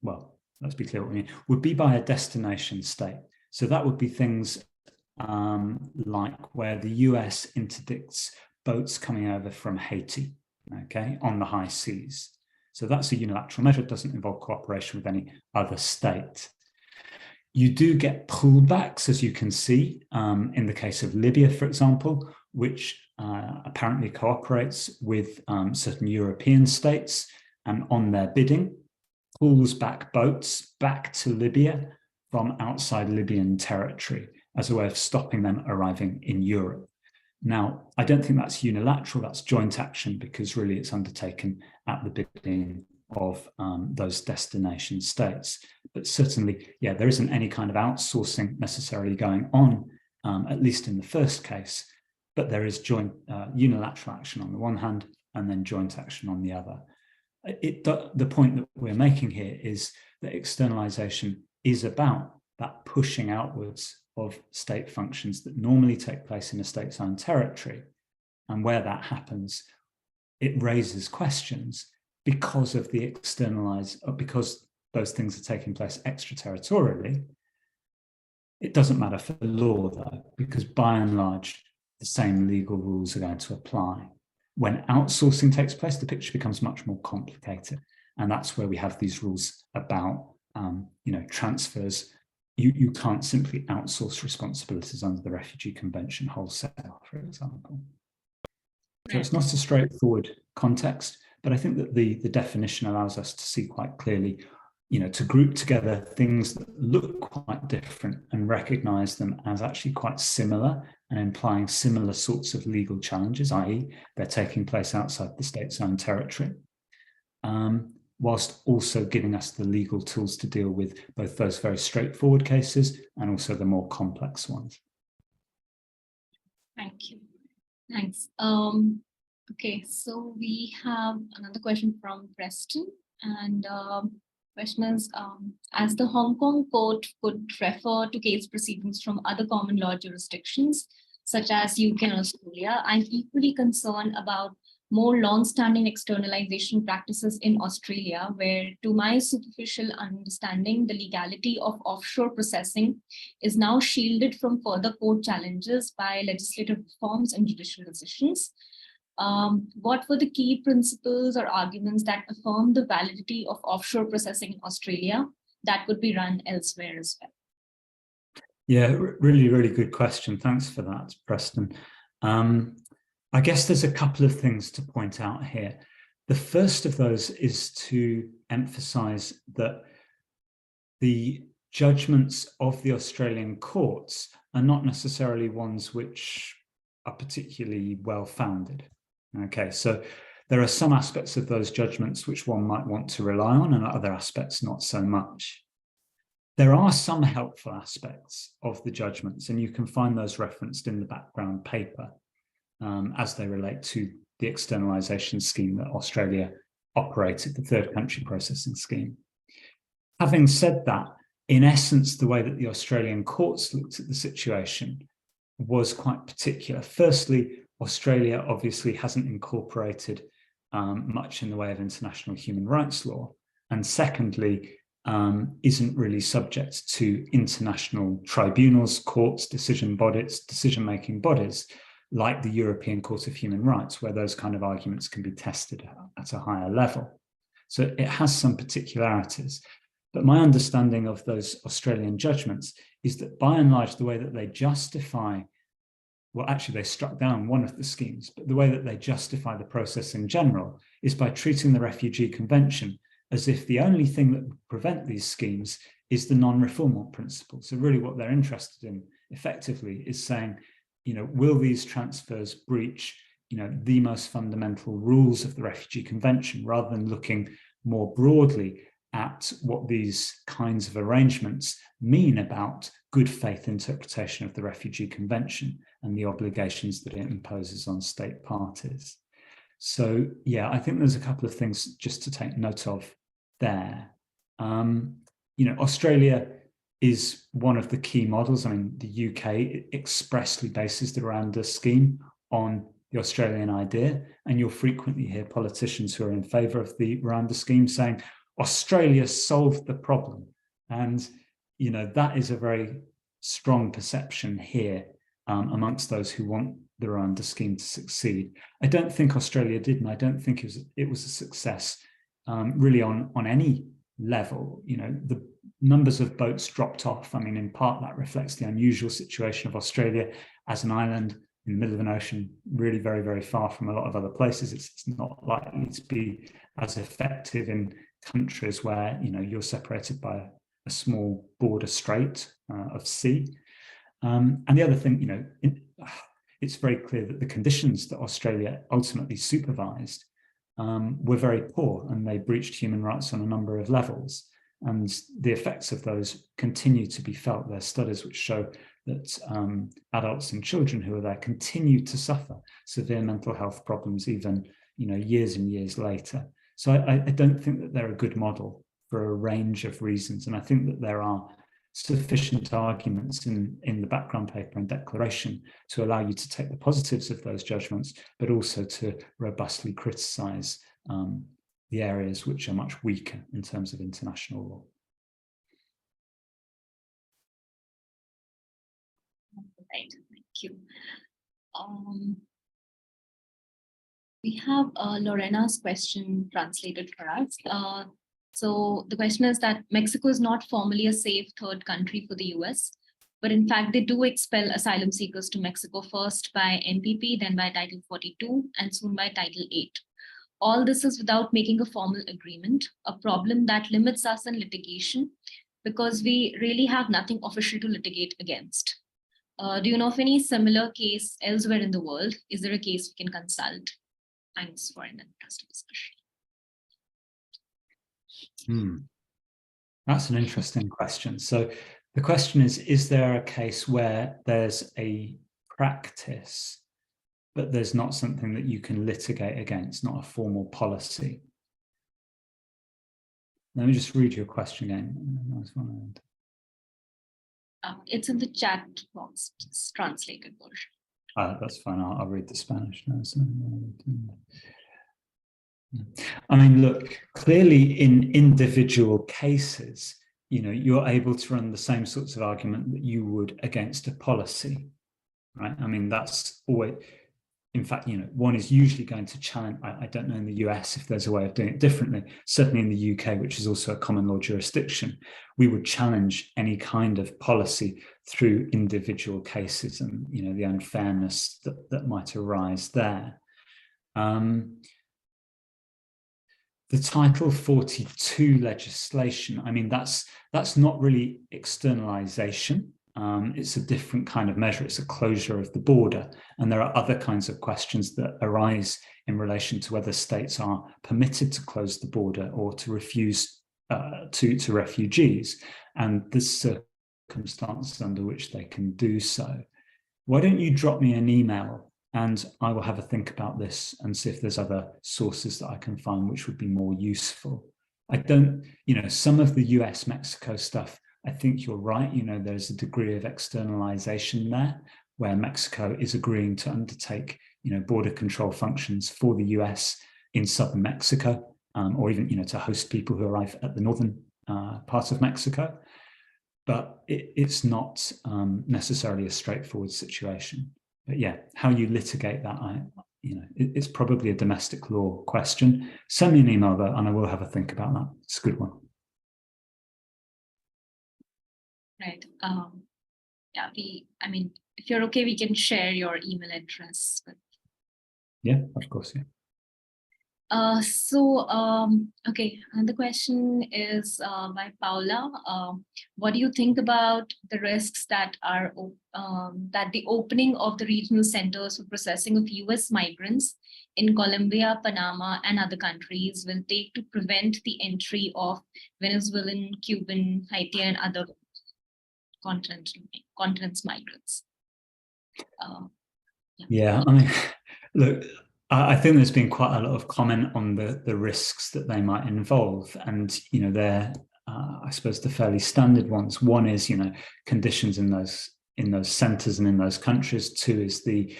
well, let's be clear what we mean, would be by a destination state. So that would be things like where the US interdicts boats coming over from Haiti, okay, on the high seas. So that's a unilateral measure. It doesn't involve cooperation with any other state. You do get pullbacks, as you can see, in the case of Libya, for example, which apparently cooperates with certain European states, and on their bidding, pulls back boats back to Libya from outside Libyan territory as a way of stopping them arriving in Europe. Now, I don't think that's unilateral, that's joint action, because really it's undertaken at the bidding of those destination states. But certainly, yeah, there isn't any kind of outsourcing necessarily going on, at least in the first case, but there is joint unilateral action on the one hand and then joint action on the other. The point that we're making here is that externalization is about that pushing outwards of state functions that normally take place in a state's own territory. And where that happens, it raises questions because of the because those things are taking place extraterritorially. It doesn't matter for the law, though, because by and large, the same legal rules are going to apply. When outsourcing takes place, the picture becomes much more complicated. And that's where we have these rules about transfers. You can't simply outsource responsibilities under the Refugee Convention wholesale, for example. So it's not a straightforward context, but I think that the definition allows us to see quite clearly to group together things that look quite different and recognize them as actually quite similar and implying similar sorts of legal challenges, i.e. they're taking place outside the state's own territory, whilst also giving us the legal tools to deal with both those very straightforward cases and also the more complex ones. Thank you. Thanks. Okay, so we have another question from Preston, and question is, as the Hong Kong court could refer to case proceedings from other common law jurisdictions, such as UK and Australia, I'm equally concerned about more long-standing externalization practices in Australia, where, to my superficial understanding, the legality of offshore processing is now shielded from further court challenges by legislative reforms and judicial decisions. What were the key principles or arguments that affirm the validity of offshore processing in Australia that could be run elsewhere as well? Yeah, really, really good question. Thanks for that, Preston. I guess there's a couple of things to point out here. The first of those is to emphasize that the judgments of the Australian courts are not necessarily ones which are particularly well-founded. Okay, so there are some aspects of those judgments which one might want to rely on and other aspects not so much. There are some helpful aspects of the judgments, and you can find those referenced in the background paper as they relate to the externalization scheme that Australia operated, the third country processing scheme. Having said that, in essence, the way that the Australian courts looked at the situation was quite particular. Firstly, Australia obviously hasn't incorporated much in the way of international human rights law. And secondly, isn't really subject to international tribunals, courts, decision-making bodies, like the European Court of Human Rights, where those kind of arguments can be tested at a higher level. So it has some particularities. But my understanding of those Australian judgments is that by and large, the way that they justify, well, actually they struck down one of the schemes, but the way that they justify the process in general is by treating the Refugee Convention as if the only thing that would prevent these schemes is the non-refoulement principle. So really what they're interested in effectively is saying, will these transfers breach, the most fundamental rules of the Refugee Convention, rather than looking more broadly at what these kinds of arrangements mean about good faith interpretation of the Refugee Convention and the obligations that it imposes on state parties. So yeah, I think there's a couple of things just to take note of there. Australia is one of the key models. I mean, the UK expressly bases the Rwanda scheme on the Australian idea, and you'll frequently hear politicians who are in favour of the Rwanda scheme saying, Australia solved the problem. And, that is a very strong perception here amongst those who want the Rwanda scheme to succeed. I don't think Australia did, and I don't think it was a success really on any level. The numbers of boats dropped off. I mean, in part that reflects the unusual situation of Australia as an island in the middle of an ocean, really very, very far from a lot of other places. It's not likely to be as effective in countries where, you're separated by a small border strait of sea. And the other thing, it's very clear that the conditions that Australia ultimately supervised were very poor, and they breached human rights on a number of levels. And the effects of those continue to be felt. There are studies which show that adults and children who are there continue to suffer severe mental health problems even, years and years later. So I don't think that they're a good model for a range of reasons. And I think that there are sufficient arguments in the background paper and declaration to allow you to take the positives of those judgments, but also to robustly criticize the areas which are much weaker in terms of international law. Right, thank you. We have Lorena's question translated for us. So the question is that Mexico is not formally a safe third country for the US, but in fact, they do expel asylum seekers to Mexico first by MPP, then by Title 42, and soon by Title 8. All this is without making a formal agreement, a problem that limits us in litigation because we really have nothing official to litigate against. Do you know of any similar case elsewhere in the world? Is there a case we can consult? Thanks for an interesting discussion. That's an interesting question. So the question is there a case where there's a practice, but there's not something that you can litigate against, not a formal policy? Let me just read your question again. It's in the chat box, it's translated version. That's fine. I'll read the Spanish now. I mean, look, clearly in individual cases, you're able to run the same sorts of argument that you would against a policy, right? I mean, that's always, in fact, one is usually going to challenge, I don't know in the US if there's a way of doing it differently. Certainly in the UK, which is also a common law jurisdiction, we would challenge any kind of policy through individual cases and, the unfairness that might arise there. The Title 42 legislation, I mean, that's not really externalization. It's a different kind of measure. It's a closure of the border. And there are other kinds of questions that arise in relation to whether states are permitted to close the border or to refuse to refugees and the circumstances under which they can do so. Why don't you drop me an email and I will have a think about this and see if there's other sources that I can find which would be more useful. I don't, some of the US-Mexico stuff, I think you're right, there's a degree of externalization there where Mexico is agreeing to undertake, border control functions for the US in southern Mexico, or even, to host people who arrive at the northern part of Mexico. But it's not necessarily a straightforward situation. But yeah, how you litigate that, it's probably a domestic law question. Send me an email though, and I will have a think about that. It's a good one. Right. Yeah, if you're okay, we can share your email address. Yeah, of course, yeah. Okay, and the question is by Paula. What do you think about the risks that are that the opening of the regional centers for processing of US migrants in Colombia, Panama, and other countries will take to prevent the entry of Venezuelan, Cuban, Haitian, and other continents migrants? Yeah, I mean, look, I think there's been quite a lot of comment on the risks that they might involve, and they're I suppose the fairly standard ones. One is conditions in those centres and in those countries. Two is the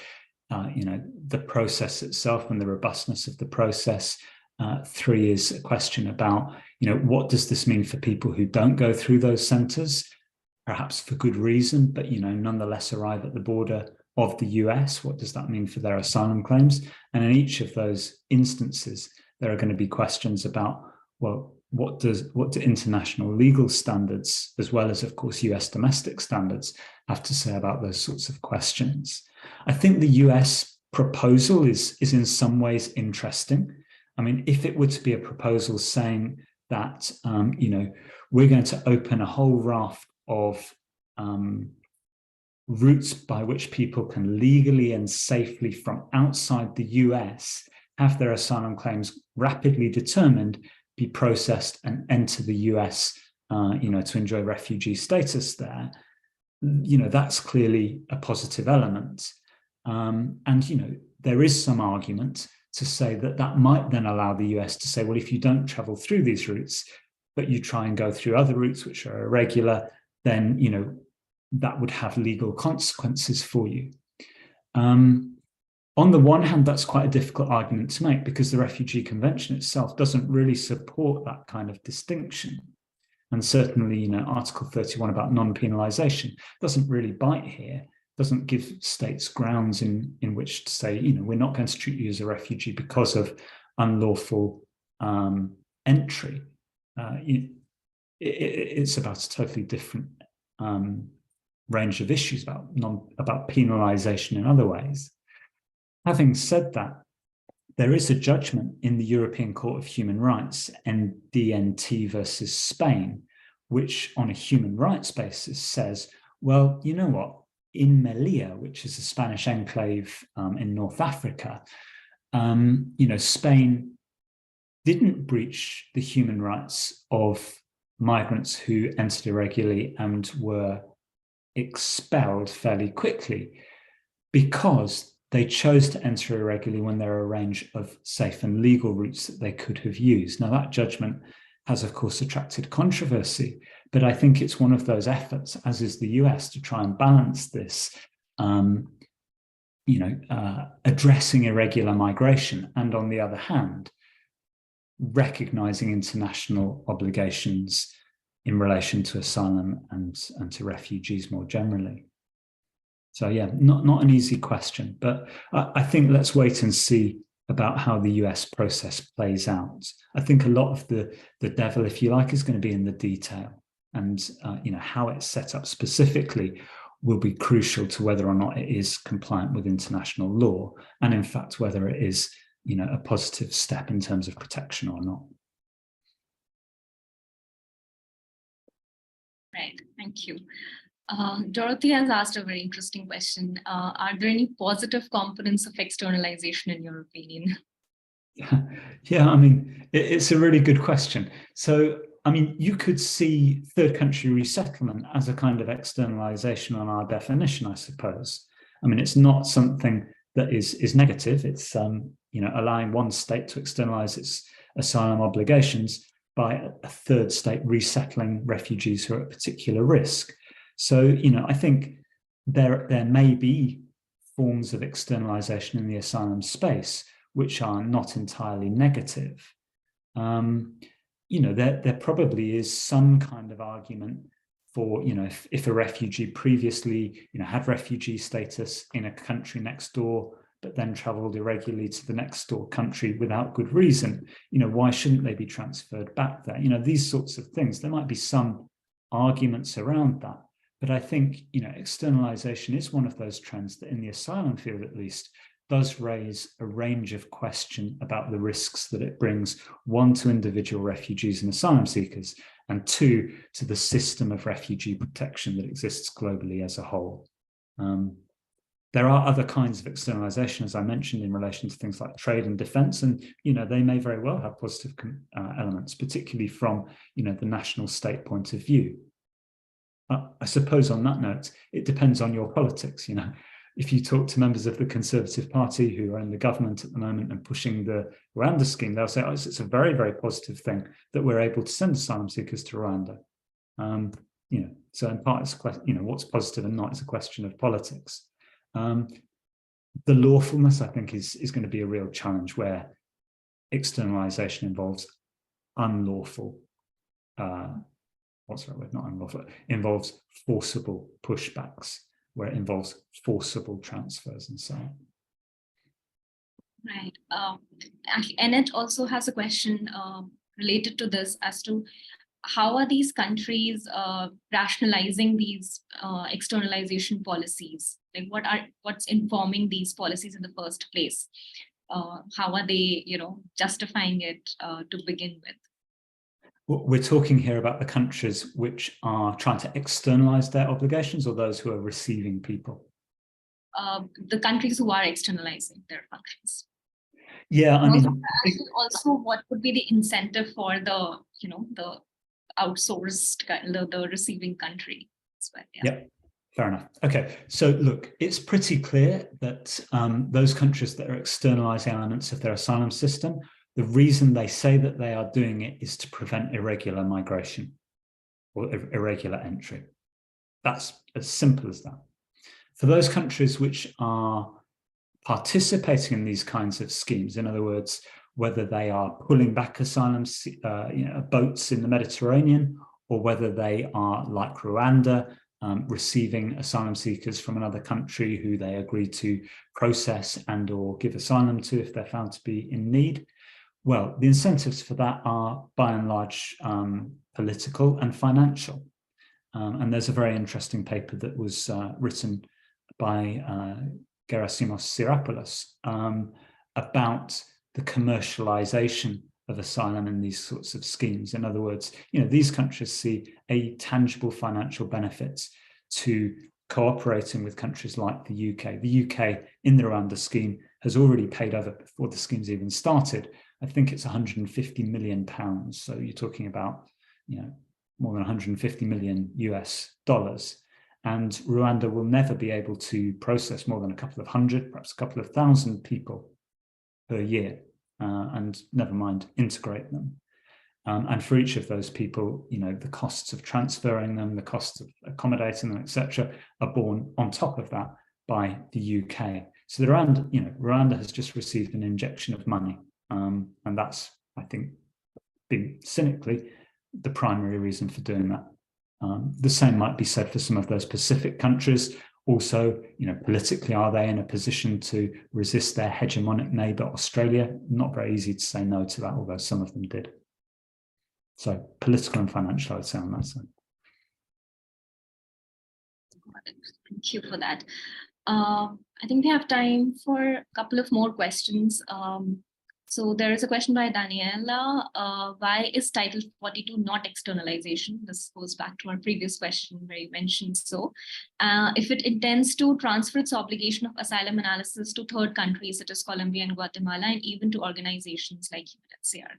process itself and the robustness of the process. Three is a question about what does this mean for people who don't go through those centres, perhaps for good reason, but nonetheless arrive at the border of the US. What does that mean for their asylum claims? And in each of those instances, there are going to be questions about, well, what do international legal standards, as well as, of course, US domestic standards, have to say about those sorts of questions? I think the US proposal is in some ways interesting. I mean, if it were to be a proposal saying that, we're going to open a whole raft of routes by which people can legally and safely from outside the US have their asylum claims rapidly determined, be processed and enter the US, to enjoy refugee status there, that's clearly a positive element. And, there is some argument to say that might then allow the US to say, well, if you don't travel through these routes, but you try and go through other routes which are irregular, then, that would have legal consequences for you. On the one hand, that's quite a difficult argument to make because the Refugee Convention itself doesn't really support that kind of distinction. And certainly, Article 31 about non-penalization doesn't really bite here, doesn't give states grounds in which to say, we're not going to treat you as a refugee because of unlawful entry. It's about a totally different range of issues about penalization in other ways. Having said that, there is a judgment in the European Court of Human Rights, NDNT versus Spain, which on a human rights basis says, well, you know what, in Melilla, which is a Spanish enclave in North Africa, Spain didn't breach the human rights of migrants who entered irregularly and were expelled fairly quickly because they chose to enter irregularly when there are a range of safe and legal routes that they could have used. Now, that judgment has, of course, attracted controversy, but I think it's one of those efforts, as is the US, to try and balance this, addressing irregular migration, and on the other hand, recognizing international obligations in relation to asylum and to refugees more generally. So yeah, not an easy question, but I think let's wait and see about how the US process plays out. I think a lot of the devil, if you like, is going to be in the detail, and how it's set up specifically will be crucial to whether or not it is compliant with international law, and in fact whether it is a positive step in terms of protection or not. Right, thank you. Dorothy has asked a very interesting question. Are there any positive components of externalization in your opinion? Yeah, I mean, it's a really good question. So, I mean, you could see third country resettlement as a kind of externalization on our definition, I suppose. I mean, it's not something that is negative. It's, allowing one state to externalize its asylum obligations by a third state resettling refugees who are at particular risk. So, I think there may be forms of externalization in the asylum space which are not entirely negative. There probably is some kind of argument for, if a refugee previously, had refugee status in a country next door, but then traveled irregularly to the next door country without good reason, why shouldn't they be transferred back there? These sorts of things. There might be some arguments around that. But I think, externalization is one of those trends that in the asylum field, at least, does raise a range of questions about the risks that it brings, one, to individual refugees and asylum seekers, and two, to the system of refugee protection that exists globally as a whole. There are other kinds of externalization, as I mentioned, in relation to things like trade and defense, and they may very well have positive elements, particularly from the national state point of view. I suppose on that note, it depends on your politics. If you talk to members of the Conservative Party who are in the government at the moment and pushing the Rwanda scheme, they'll say, it's a very, very positive thing that we're able to send asylum seekers to Rwanda. So in part, it's a question, what's positive and not is a question of politics. The lawfulness, I think, is going to be a real challenge where externalization involves unlawful, what's the right word? Not unlawful, involves forcible pushbacks, where it involves forcible transfers and so on. Right. Annette also has a question related to this as to how are these countries rationalizing these externalization policies? Like what's informing these policies in the first place? How are they, justifying it to begin with? We're talking here about the countries which are trying to externalize their obligations, or those who are receiving people? The countries who are externalizing their functions. Yeah, I mean, also, what would be the incentive for the, the outsourced, the receiving country as well? Yeah, fair enough. Okay, so look, it's pretty clear that those countries that are externalizing elements of their asylum system, the reason they say that they are doing it is to prevent irregular migration or irregular entry. That's as simple as that. For those countries which are participating in these kinds of schemes, in other words, whether they are pulling back asylum boats in the Mediterranean, or whether they are, like Rwanda, receiving asylum seekers from another country who they agree to process and or give asylum to if they're found to be in need. Well, the incentives for that are by and large political and financial. And there's a very interesting paper that was written by Gerasimos Sirapoulos about the commercialization of asylum in these sorts of schemes. In other words, these countries see a tangible financial benefits to cooperating with countries like the UK. The UK in the Rwanda scheme has already paid over, before the scheme's even started, I think it's 150 million pounds. So you're talking about, more than 150 million US dollars. And Rwanda will never be able to process more than a couple of hundred, perhaps a couple of thousand people per year, and never mind integrate them. And for each of those people, the costs of transferring them, the costs of accommodating them, etc., are borne on top of that by the UK. So Rwanda has just received an injection of money, and that's, I think, being cynically, the primary reason for doing that. The same might be said for some of those Pacific countries. Also, politically, are they in a position to resist their hegemonic neighbour, Australia? Not very easy to say no to that, although some of them did. So political and financial, I would say, on that side. Thank you for that. I think we have time for a couple of more questions. So there is a question by Daniela. Why is Title 42 not externalization? This goes back to our previous question where you mentioned so. If it intends to transfer its obligation of asylum analysis to third countries such as Colombia and Guatemala, and even to organizations like UNHCR.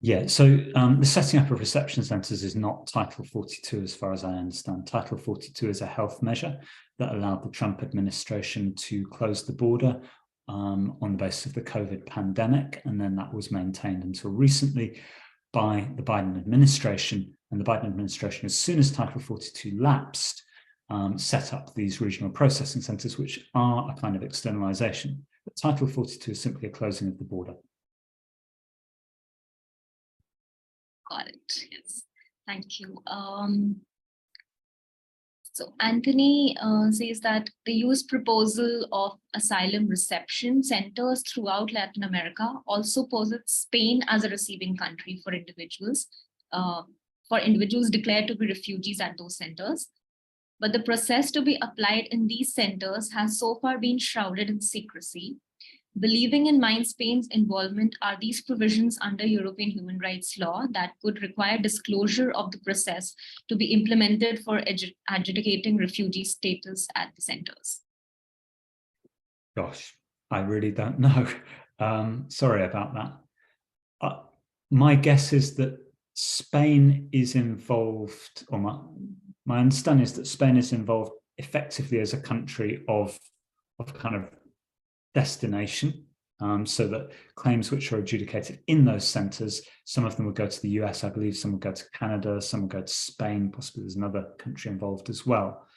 Yeah, so the setting up of reception centres is not Title 42 as far as I understand. Title 42 is a health measure that allowed the Trump administration to close the border on the basis of the COVID pandemic, and then that was maintained until recently by the Biden administration. And the Biden administration, as soon as Title 42 lapsed, set up these regional processing centres, which are a kind of externalisation. But Title 42 is simply a closing of the border. Got it. Yes. Thank you. So Anthony says that the US proposal of asylum reception centers throughout Latin America also posits Spain as a receiving country for individuals declared to be refugees at those centers. But the process to be applied in these centers has so far been shrouded in secrecy. Believing in mind Spain's involvement, are these provisions under European human rights law that would require disclosure of the process to be implemented for adjudicating refugee status at the centers? Gosh, I really don't know. Sorry about that. My guess is that Spain is involved, or my understanding is that Spain is involved effectively as a country of kind of destination, so that claims which are adjudicated in those centres, some of them would go to the US, I believe, some would go to Canada, some would go to Spain, possibly there's another country involved as well.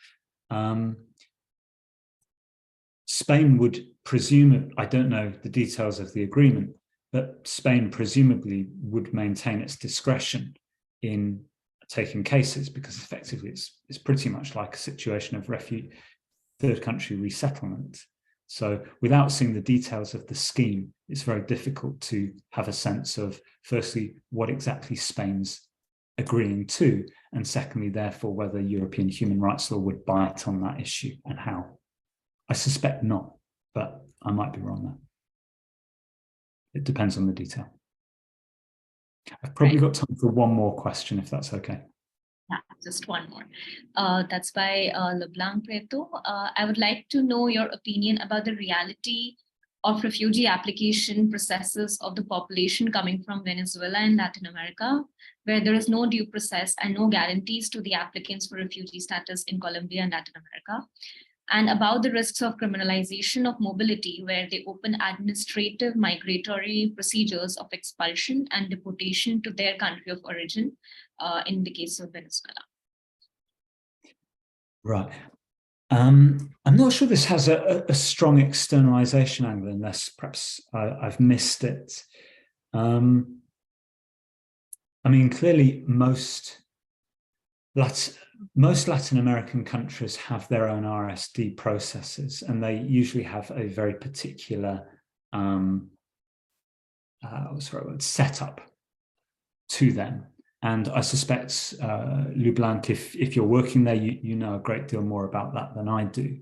Spain would presume, I don't know the details of the agreement, but Spain presumably would maintain its discretion in taking cases, because effectively it's pretty much like a situation of third country resettlement. So without seeing the details of the scheme, it's very difficult to have a sense of, firstly, what exactly Spain's agreeing to, and secondly, therefore, whether European human rights law would bite on that issue and how. I suspect not, but I might be wrong there. It depends on the detail. I've probably got time for one more question, if that's okay. Yeah, just one more. That's by LeBlanc Preto. I would like to know your opinion about the reality of refugee application processes of the population coming from Venezuela and Latin America, where there is no due process and no guarantees to the applicants for refugee status in Colombia and Latin America, and about the risks of criminalization of mobility, where they open administrative migratory procedures of expulsion and deportation to their country of origin, in the case of Venezuela. Right. I'm not sure this has a strong externalization angle, unless perhaps I've missed it. I mean, clearly most Latin American countries have their own RSD processes, and they usually have a very particular setup to them. And I suspect, LeBlanc, if you're working there, you know a great deal more about that than I do.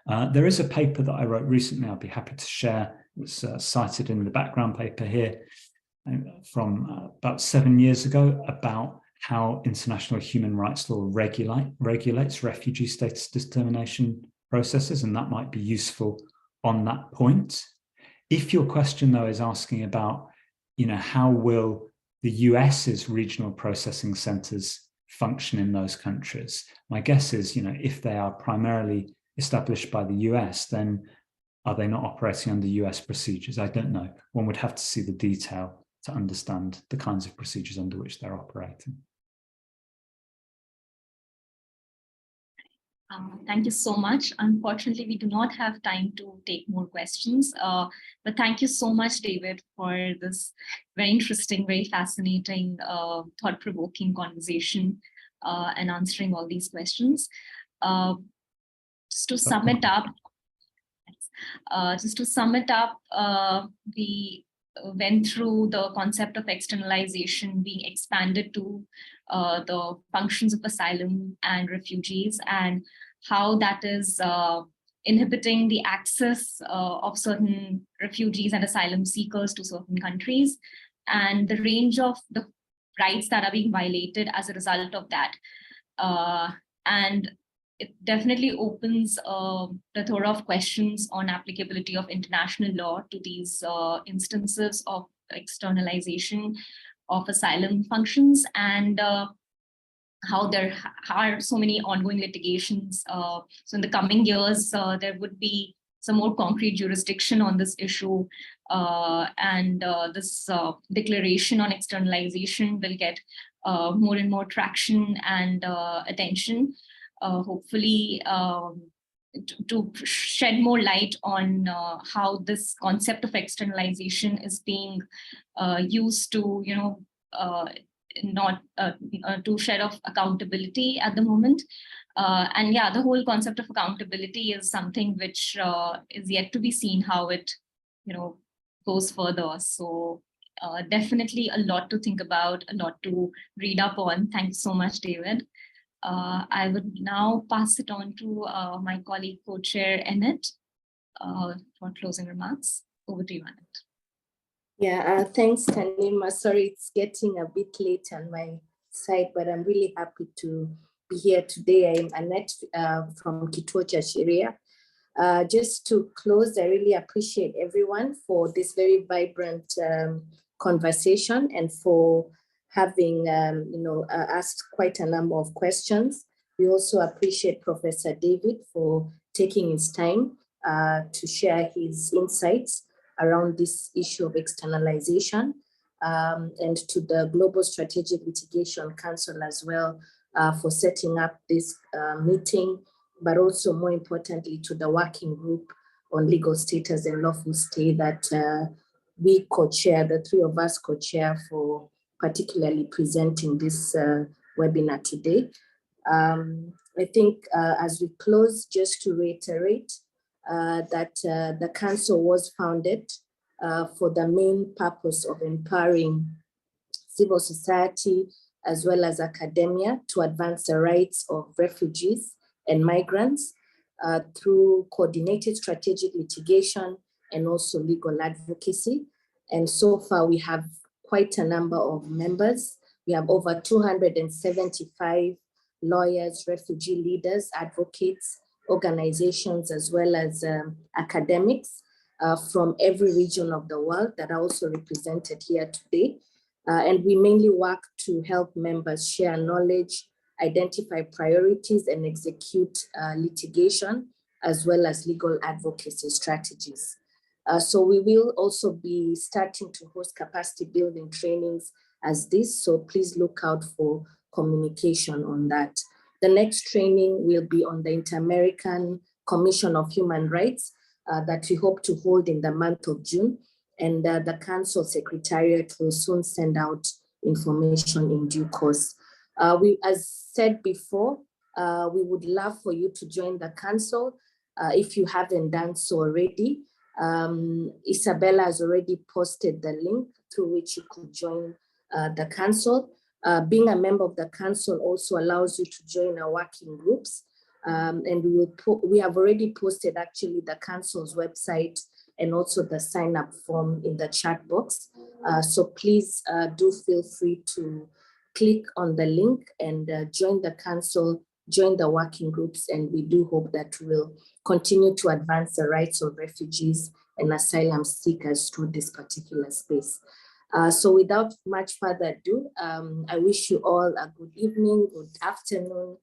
There is a paper that I wrote recently, I'll be happy to share. It's cited in the background paper here from about 7 years ago about how international human rights law regulates refugee status determination processes, and that might be useful on that point. If your question, though, is asking about, how will the US's regional processing centers function in those countries, my guess is, if they are primarily established by the US, then are they not operating under US procedures? I don't know. One would have to see the detail to understand the kinds of procedures under which they're operating. Thank you so much. Unfortunately, we do not have time to take more questions, but thank you so much, David, for this very interesting, very fascinating, thought-provoking conversation and answering all these questions. Just to sum it up, we went through the concept of externalization being expanded to the functions of asylum and refugees, and how that is inhibiting the access of certain refugees and asylum seekers to certain countries, and the range of the rights that are being violated as a result of that. And it definitely opens a plethora of questions on applicability of international law to these instances of externalization of asylum functions, and how there are so many ongoing litigations. So in the coming years, there would be some more concrete jurisdiction on this issue, and this declaration on externalization will get more and more traction and attention. Hopefully to shed more light on how this concept of externalization is being used to, not to shed off accountability at the moment. And yeah, the whole concept of accountability is something which is yet to be seen how it, goes further. So definitely a lot to think about, a lot to read up on. Thanks so much, David. I would now pass it on to my colleague, co-chair Annette, for closing remarks. Over to you, Annette. Yeah, thanks, Tanima. Sorry, it's getting a bit late on my side, but I'm really happy to be here today. I'm Annette from Kituo cha Sheria. Just to close, I really appreciate everyone for this very vibrant conversation and for having asked quite a number of questions. We also appreciate Professor David for taking his time to share his insights around this issue of externalization, and to the Global Strategic Litigation Council as well for setting up this meeting, but also more importantly to the working group on legal status and lawful stay that we co-chair, the three of us co-chair, for particularly presenting this webinar today. I think as we close, just to reiterate that the council was founded for the main purpose of empowering civil society as well as academia to advance the rights of refugees and migrants through coordinated strategic litigation and also legal advocacy. And so far we have quite a number of members. We have over 275 lawyers, refugee leaders, advocates, organizations, as well as academics from every region of the world that are also represented here today. And we mainly work to help members share knowledge, identify priorities, and execute litigation, as well as legal advocacy strategies. So we will also be starting to host capacity building trainings as this, so please look out for communication on that. The next training will be on the Inter-American Commission of Human Rights that we hope to hold in the month of June. And the Council Secretariat will soon send out information in due course. As said before, we would love for you to join the Council if you haven't done so already. Isabella has already posted the link through which you could join the Council. Being a member of the Council also allows you to join our working groups. And we have already posted actually the council's website and also the sign up form in the chat box. So please do feel free to click on the link and join the council, join the working groups, and we do hope that we'll continue to advance the rights of refugees and asylum seekers through this particular space. So without much further ado, I wish you all a good evening, good afternoon,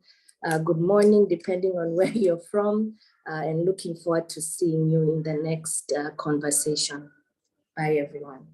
good morning, depending on where you're from, and looking forward to seeing you in the next conversation. Bye, everyone.